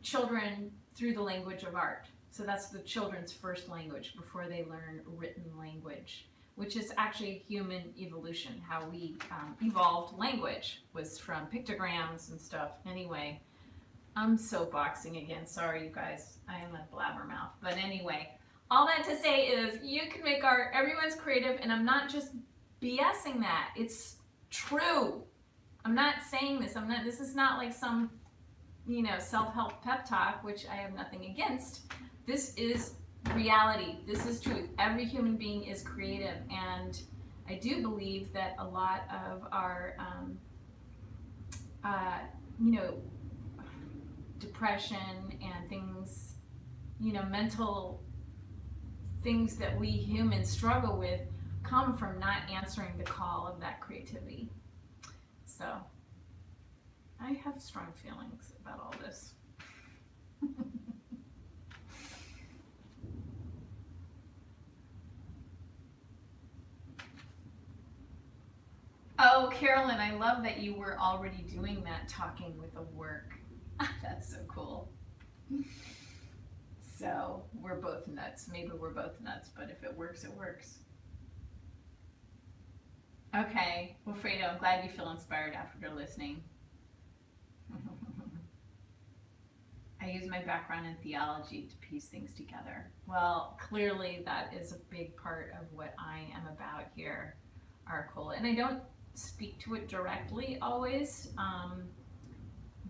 children through the language of art. So that's the children's first language before they learn written language, which is actually human evolution. How we evolved language was from pictograms and stuff. Anyway, I'm soapboxing again. Sorry, you guys. I am a blabbermouth. But anyway, all that to say is you can make art. Everyone's creative, and I'm not just BSing that. It's true. I'm not saying this. This is not like some, self-help pep talk, which I have nothing against. This is reality. This is truth. Every human being is creative, and I do believe that a lot of our, depression and things, mental things that we humans struggle with come from not answering the call of that creativity. So I have strong feelings about all this. Oh, Carolyn, I love that you were already doing that, talking with a work. That's so cool. So we're both nuts. Maybe we're both nuts, but if it works, it works. Okay, well, Fredo, I'm glad you feel inspired after listening. I use my background in theology to piece things together. Well, clearly that is a big part of what I am about here, Arcola. And I don't speak to it directly always,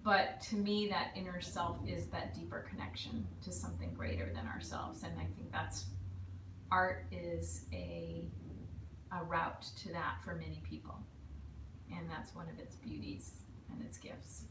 but to me that inner self is that deeper connection to something greater than ourselves. And I think that's, art is a route to that for many people. And that's one of its beauties and its gifts.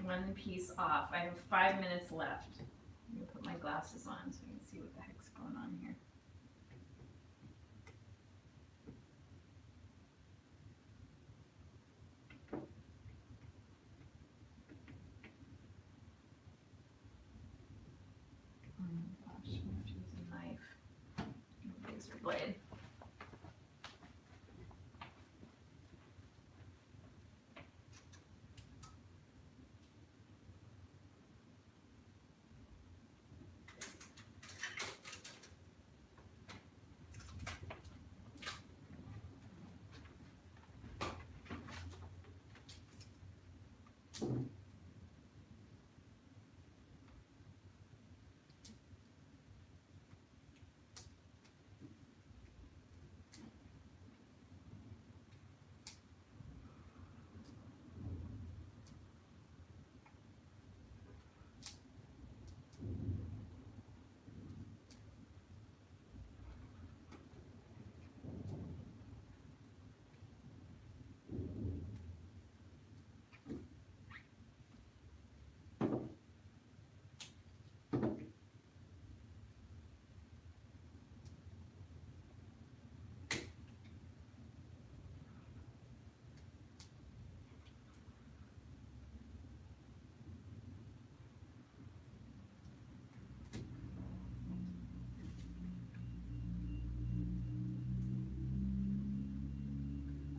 One piece off. I have 5 minutes left. I'm going to put my glasses on so you can see what the heck's going on here. Oh my gosh, I'm going to use a knife and a razor blade.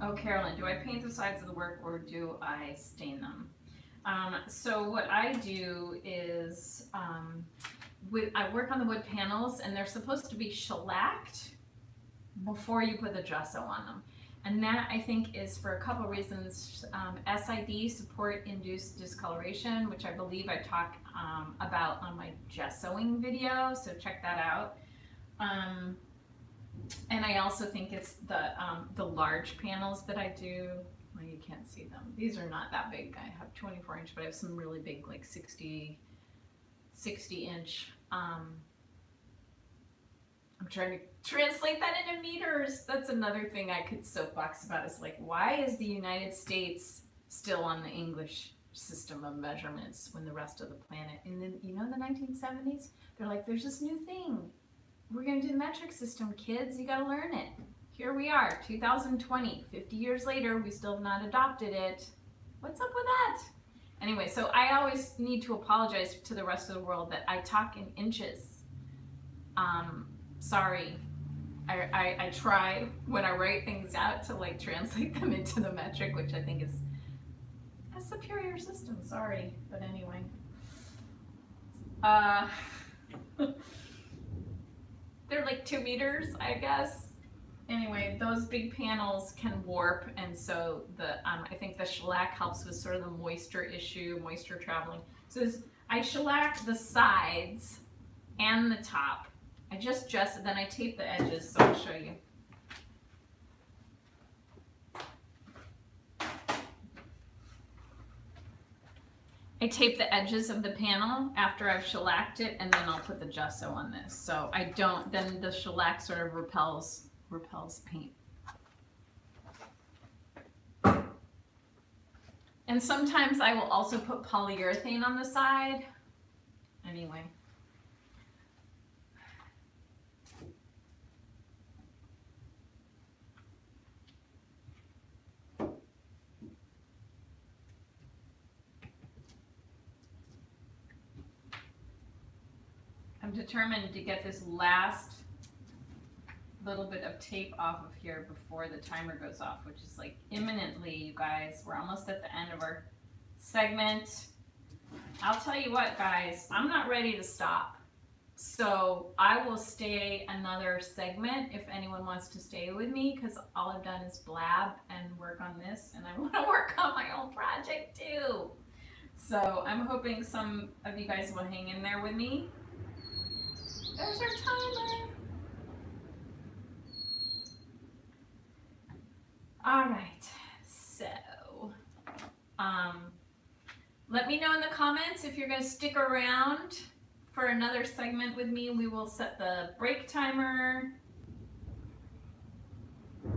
Oh, Carolyn, do I paint the sides of the work or do I stain them? So what I do is I work on the wood panels, and they're supposed to be shellacked. before you put the gesso on them. And that, I think, is for a couple reasons. SID, support induced discoloration, which I believe I talk about on my gessoing video, so check that out. And I also think it's the large panels that I do. Well, you can't see them. These are not that big. I have 24 inch, but I have some really big, like 60 inch. I'm trying to translate that into meters. That's another thing I could soapbox about, is like, why is the United States still on the English system of measurements when the rest of the planet, in the, you know, the 1970s, they're like, there's this new thing. We're going to do the metric system, kids. You got to learn it. Here we are, 2020, 50 years later, we still have not adopted it. What's up with that? Anyway, so I always need to apologize to the rest of the world that I talk in inches. Sorry. I try when I write things out to like translate them into the metric, which I think is a superior system. Sorry, but anyway. They're like 2 meters, I guess. Anyway, those big panels can warp, and so the I think the shellac helps with sort of the moisture issue, moisture traveling. So I shellac the sides and the top. I just then I tape the edges, so I'll show you. I tape the edges of the panel after I've shellacked it, and then I'll put the gesso on this. So I don't, then the shellac sort of repels paint. And sometimes I will also put polyurethane on the side. Anyway. I'm determined to get this last little bit of tape off of here before the timer goes off, which is like imminently, you guys. We're almost at the end of our segment. I'll tell you what, guys, I'm not ready to stop. So I will stay another segment if anyone wants to stay with me, because all I've done is blab and work on this, and I want to work on my own project too. So I'm hoping some of you guys will hang in there with me. There's our timer. All right, so let me know in the comments if you're going to stick around for another segment with me. We will set the break timer.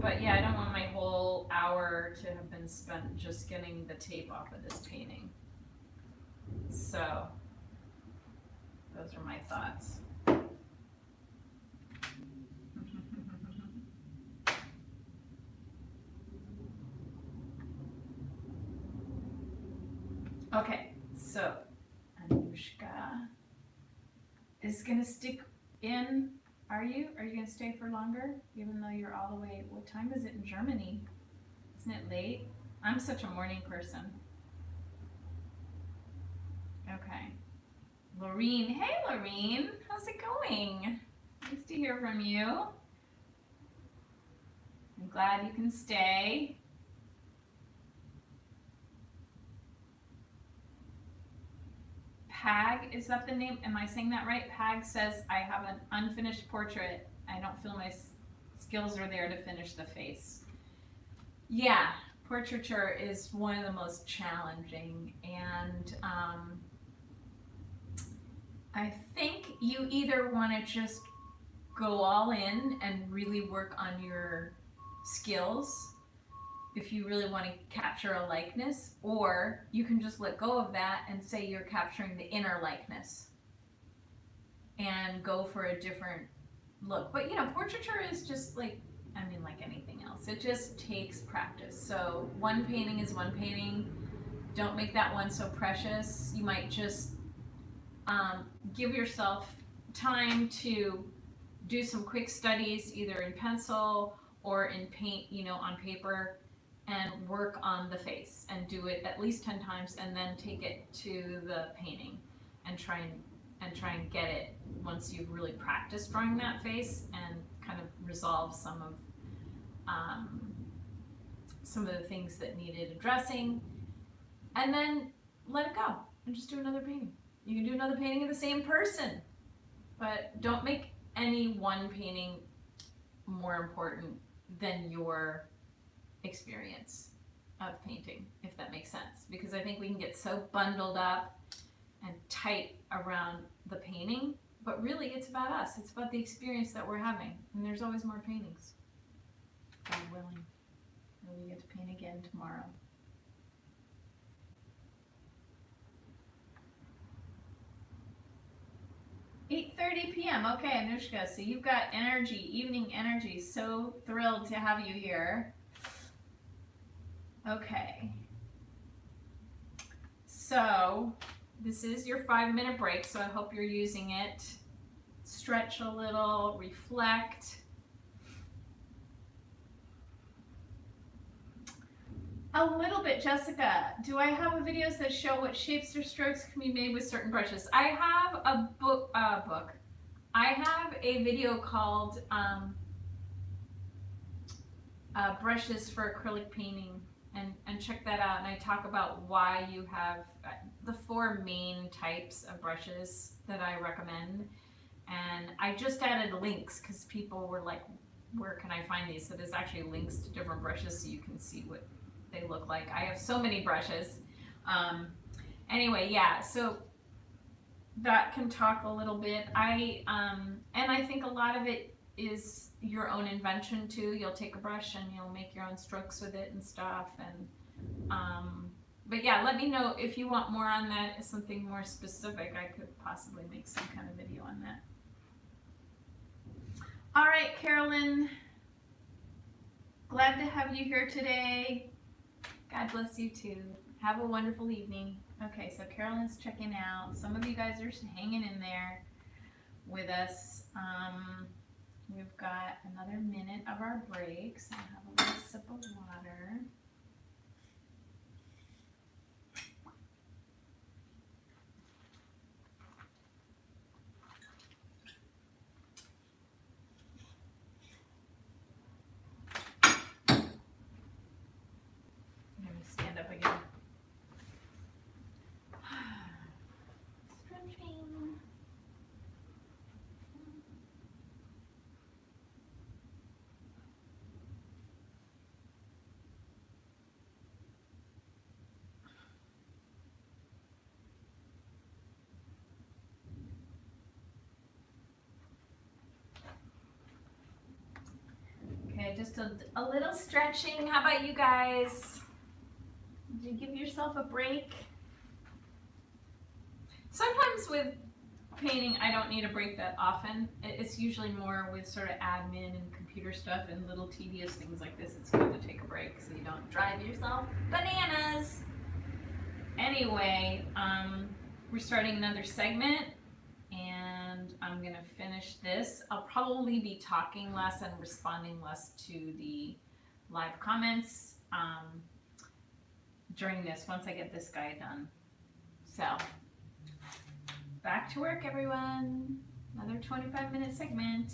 But yeah, I don't want my whole hour to have been spent just getting the tape off of this painting. So those are my thoughts. Okay, so Anushka is gonna stick in. Are you gonna stay for longer, even though you're all the way? What time is it in Germany? Isn't it late? I'm such a morning person. Okay, Lorene. Hey, Lorene, how's it going? Nice to hear from you. I'm glad you can stay. Pag, is that the name? Am I saying that right? Pag says, I have an unfinished portrait. I don't feel my skills are there to finish the face. Yeah, portraiture is one of the most challenging, and I think you either want to just go all in and really work on your skills if you really want to capture a likeness, or you can just let go of that and say you're capturing the inner likeness and go for a different look. But you know, portraiture is just like, I mean, like anything else, it just takes practice. So one painting is one painting. Don't make that one so precious. You might just give yourself time to do some quick studies, either in pencil or in paint, you know, on paper, and work on the face and do it at least 10 times, and then take it to the painting and try and get it once you've really practiced drawing that face and kind of resolve some of the things that needed addressing, and then let it go and just do another painting. You can do another painting of the same person, but don't make any one painting more important than your experience of painting, if that makes sense. Because I think we can get so bundled up and tight around the painting, but really it's about us. It's about the experience that we're having. And there's always more paintings, God willing. And we get to paint again tomorrow. 8:30 p.m. Okay, Anushka, so you've got energy, evening energy. So thrilled to have you here. Okay. So this is your 5-minute break, so I hope you're using it. Stretch a little, reflect. A little bit, Jessica. Do I have videos that show what shapes or strokes can be made with certain brushes? I have a book. I have a video called Brushes for Acrylic Painting, and check that out. And I talk about why you have the 4 main types of brushes that I recommend. And I just added links because people were like, where can I find these? So there's actually links to different brushes so you can see what they look like. I have so many brushes. Anyway, yeah, so that can talk a little bit. And I think a lot of it is your own invention too. You'll take a brush and you'll make your own strokes with it and stuff. And but yeah, let me know if you want more on that, something more specific. I could possibly make some kind of video on that. All right, Carolyn, glad to have you here today. God bless you too. Have a wonderful evening. Okay, so Carolyn's checking out. Some of you guys are hanging in there with us. We've got another minute of our break, so I'll have a little sip of water. Let me stand up again. Stretching. Okay, just a little stretching. How about you guys? Did you give yourself a break? Sometimes with painting, I don't need a break that often. It's usually more with sort of admin and computer stuff and little tedious things like this. It's good to take a break so you don't drive yourself bananas. Anyway, we're starting another segment, and I'm gonna finish this. I'll probably be talking less and responding less to the live comments during this, once I get this guy done. So, back to work, everyone. Another 25-minute segment.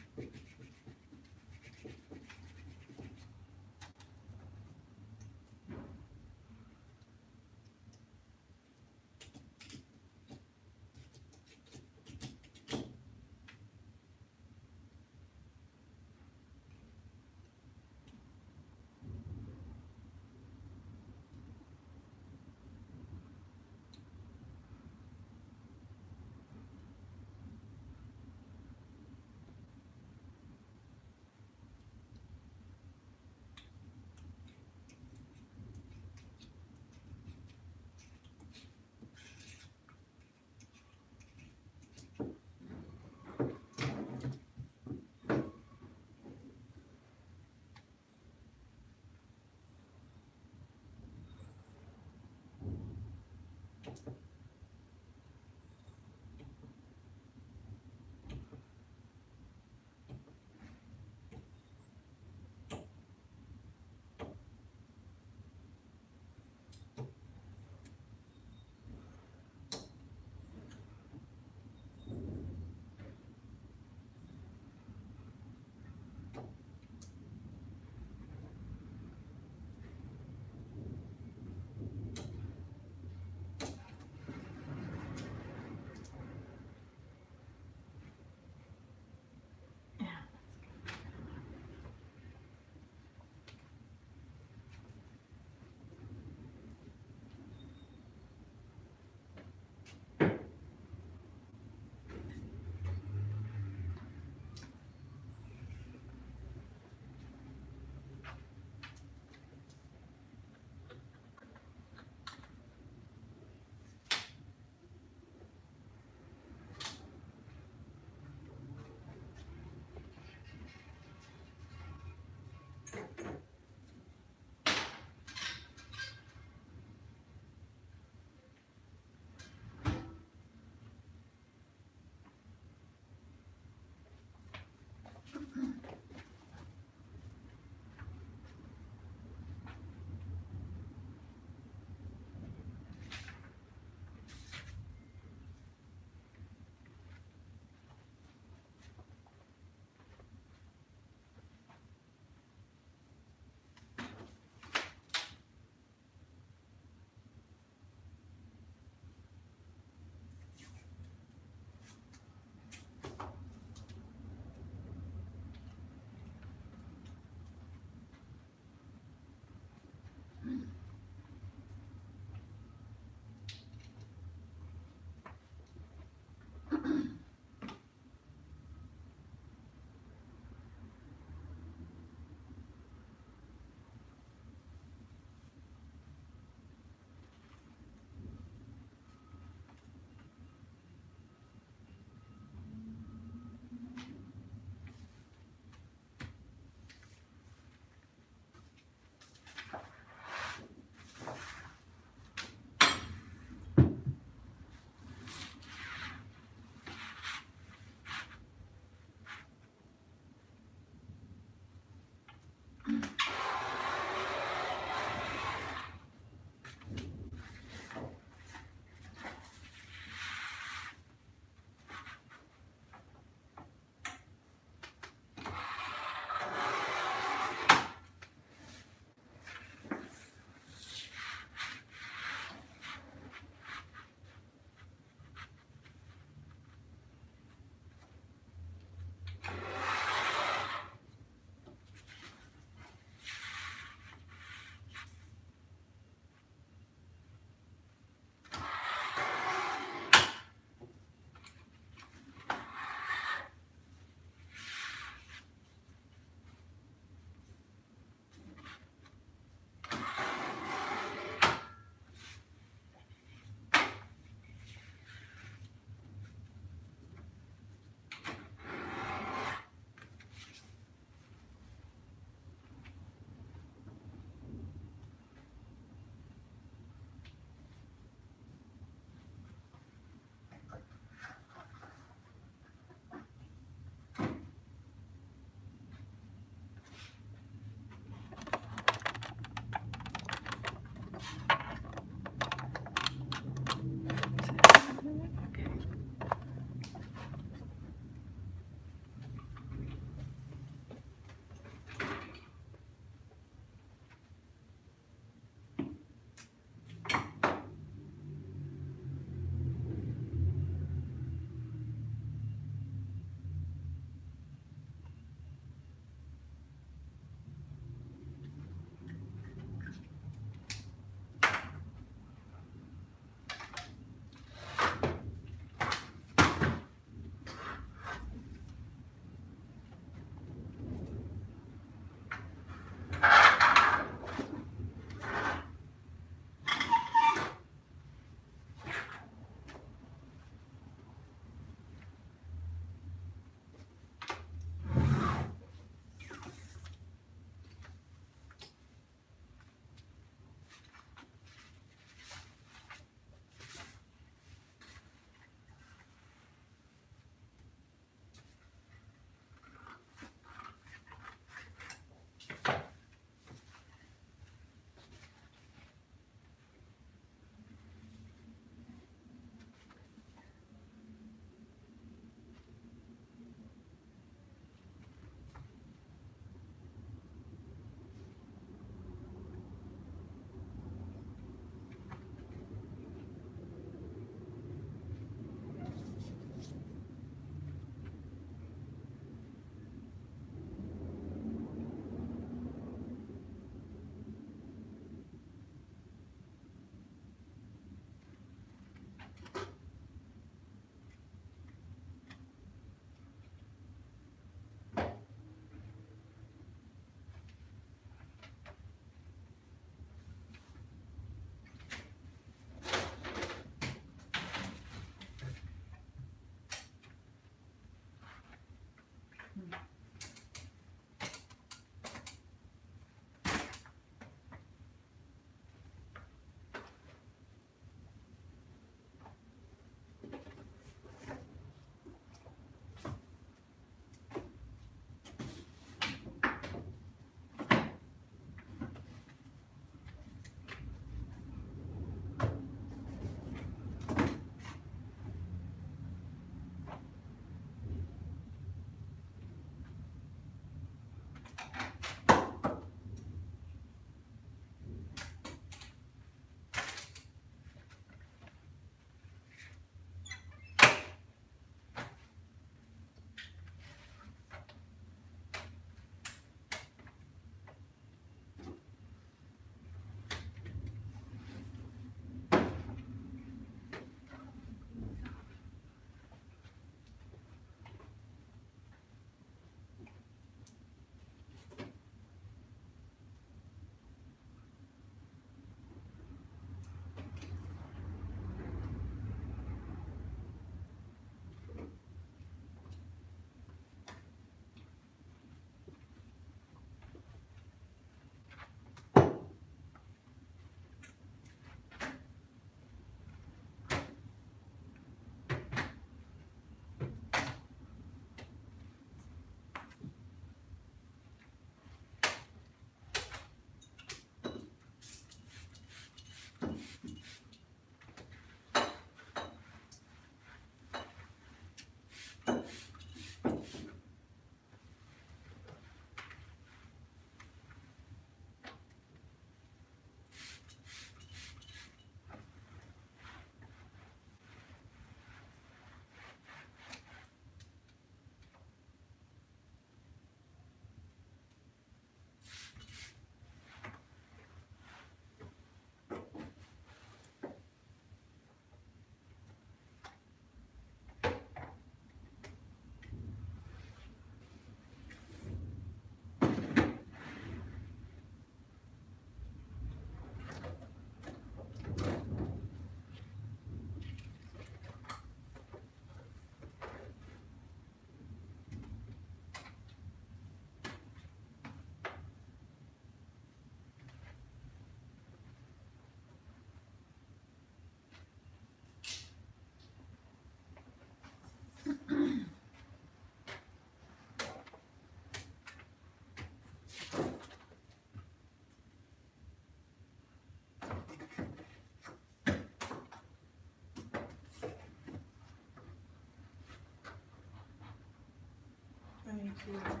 Trying to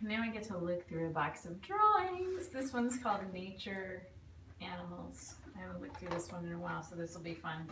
now I get to look through a box of drawings. This one's called Nature Animals. I haven't looked through this one in a while, so this will be fun.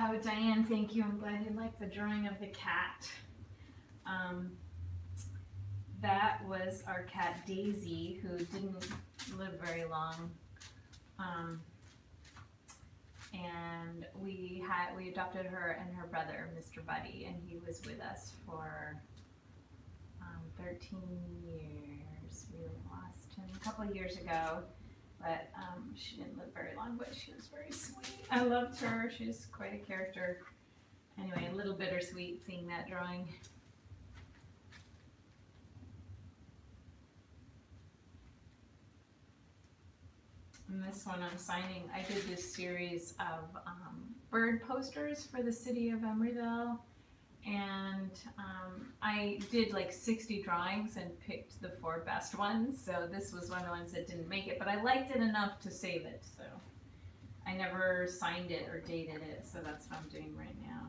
Oh, Diane, thank you. I'm glad you liked the drawing of the cat. That was our cat Daisy, who didn't live very long. And we adopted her and her brother, Mr. Buddy, and he was with us for 13 years. We lost him a couple of years ago, but she didn't live very long, but she was very sweet. I loved her. She's quite a character. Anyway, a little bittersweet seeing that drawing. And this one I'm signing, I did this series of bird posters for the city of Emeryville, and I did like 60 drawings and picked the 4 best ones, so this was one of the ones that didn't make it, but I liked it enough to save it, so I never signed it or dated it, so that's what I'm doing right now.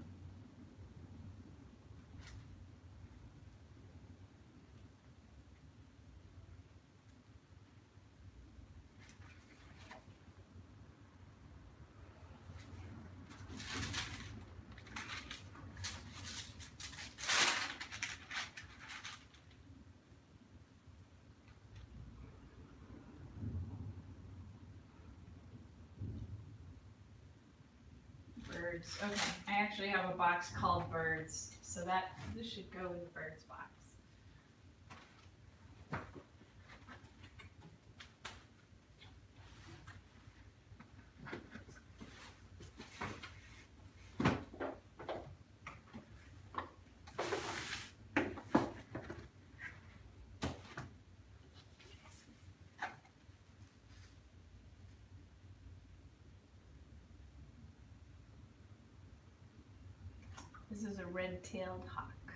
Birds. Okay, I actually have a box called Birds, so this should go in the Birds box. This is a red-tailed hawk.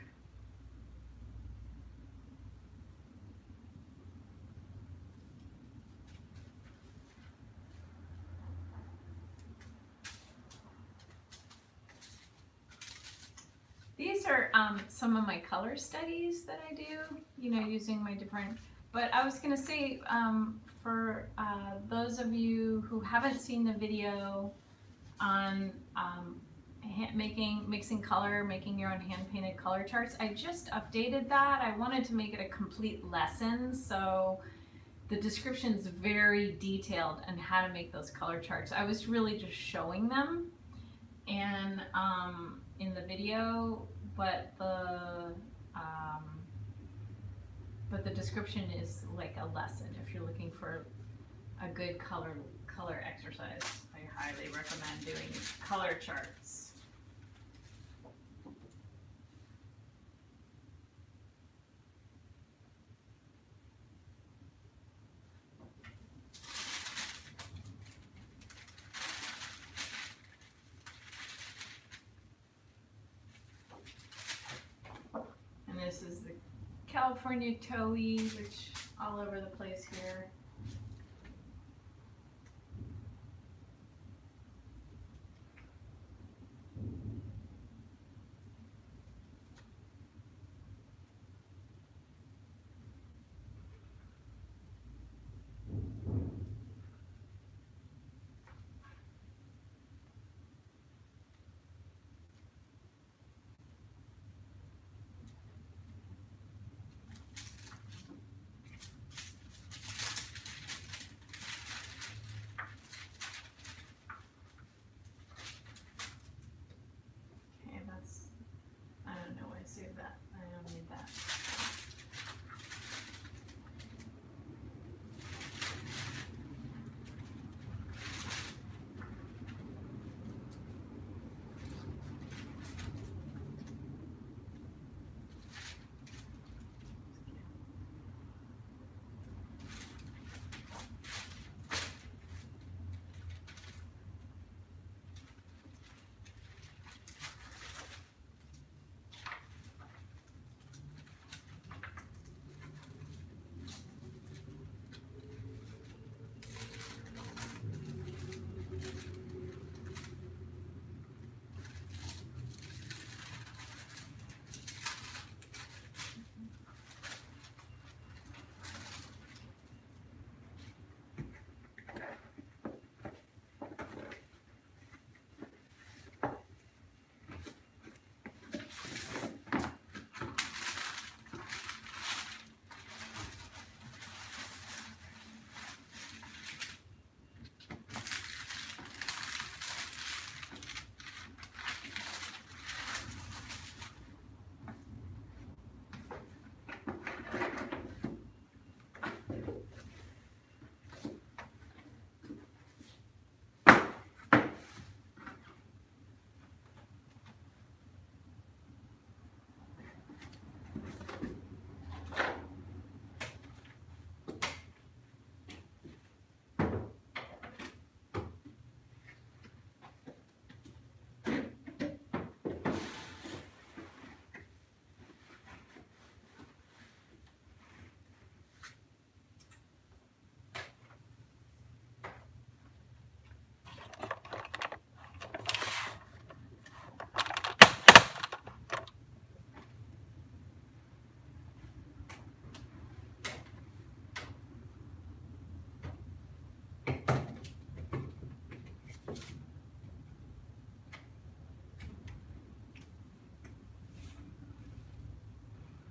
These are some of my color studies that I do, you know, using my different, but I was gonna say, for those of you who haven't seen the video on mixing color, making your own hand-painted color charts, I just updated that. I wanted to make it a complete lesson, so the description's very detailed on how to make those color charts. I was really just showing them and in the video, but the description is like a lesson if you're looking for a good color exercise. I highly recommend doing color charts. And this is the California towhee, which all over the place here.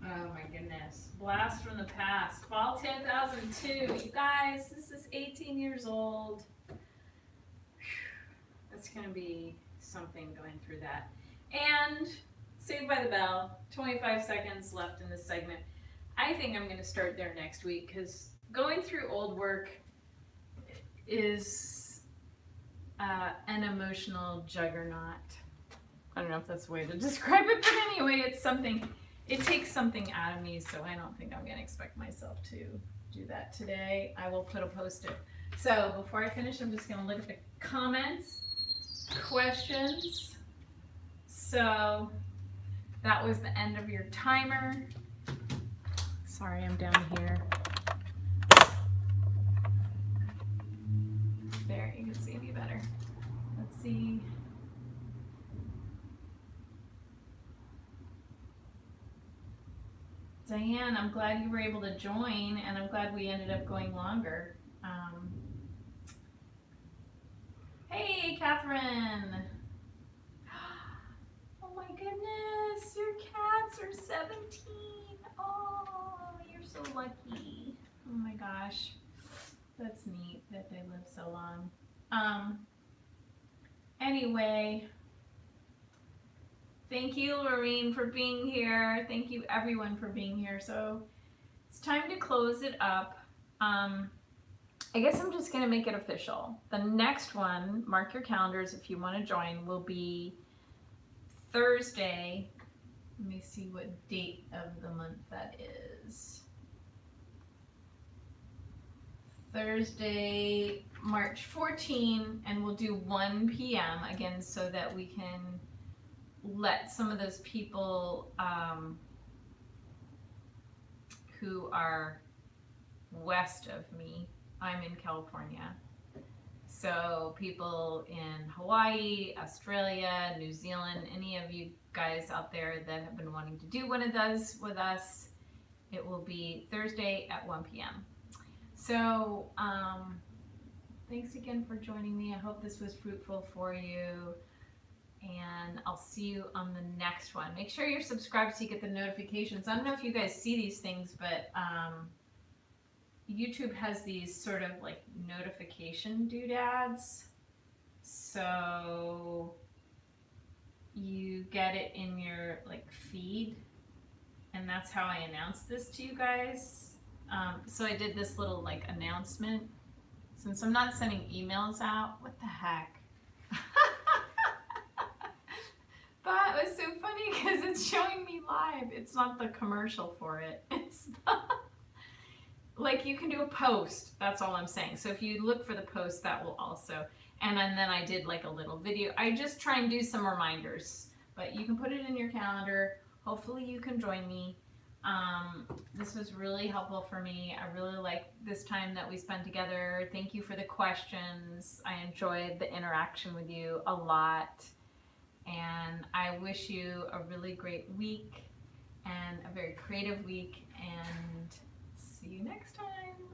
Oh my goodness. Blast from the past. Fall 2002. You guys, this is 18 years old. That's going to be something going through that. And Saved by the Bell. 25 seconds left in this segment. I think I'm going to start there next week because going through old work is an emotional juggernaut. I don't know if that's the way to describe it, but anyway, it's something. It takes something out of me, so I don't think I'm going to expect myself to do that today. I will put a post-it. So before I finish, I'm just going to look at the comments, questions. So that was the end of your timer. Sorry, I'm down here. There, you can see me better. Let's see. Diane, I'm glad you were able to join, and I'm glad we ended up going longer. Hey, Catherine. Oh my goodness, your cats are 17. Oh, you're so lucky. Oh my gosh. That's neat that they live so long. Anyway, thank you, Lorene, for being here. Thank you, everyone, for being here. So it's time to close it up. I guess I'm just going to make it official. The next one, mark your calendars if you want to join, will be Thursday. Let me see what date of the month that is. Thursday, March 14, and we'll do 1 p.m. again so that we can let some of those people who are west of me. I'm in California. So people in Hawaii, Australia, New Zealand, any of you guys out there that have been wanting to do one of those with us, it will be Thursday at 1 p.m. So thanks again for joining me. I hope this was fruitful for you. And I'll see you on the next one. Make sure you're subscribed so you get the notifications. I don't know if you guys see these things, but YouTube has these sort of like notification doodads. So you get it in your like feed. And that's how I announce this to you guys. So I did this little like announcement. Since I'm not sending emails out, what the heck? That was so funny because it's showing me live. It's not the commercial for it. It's like you can do a post. That's all I'm saying. So if you look for the post, that will also. And then I did like a little video. I just try and do some reminders. But you can put it in your calendar. Hopefully you can join me. This was really helpful for me. I really like this time that we spent together. Thank you for the questions. I enjoyed the interaction with you a lot. And I wish you a really great week and a very creative week, and see you next time.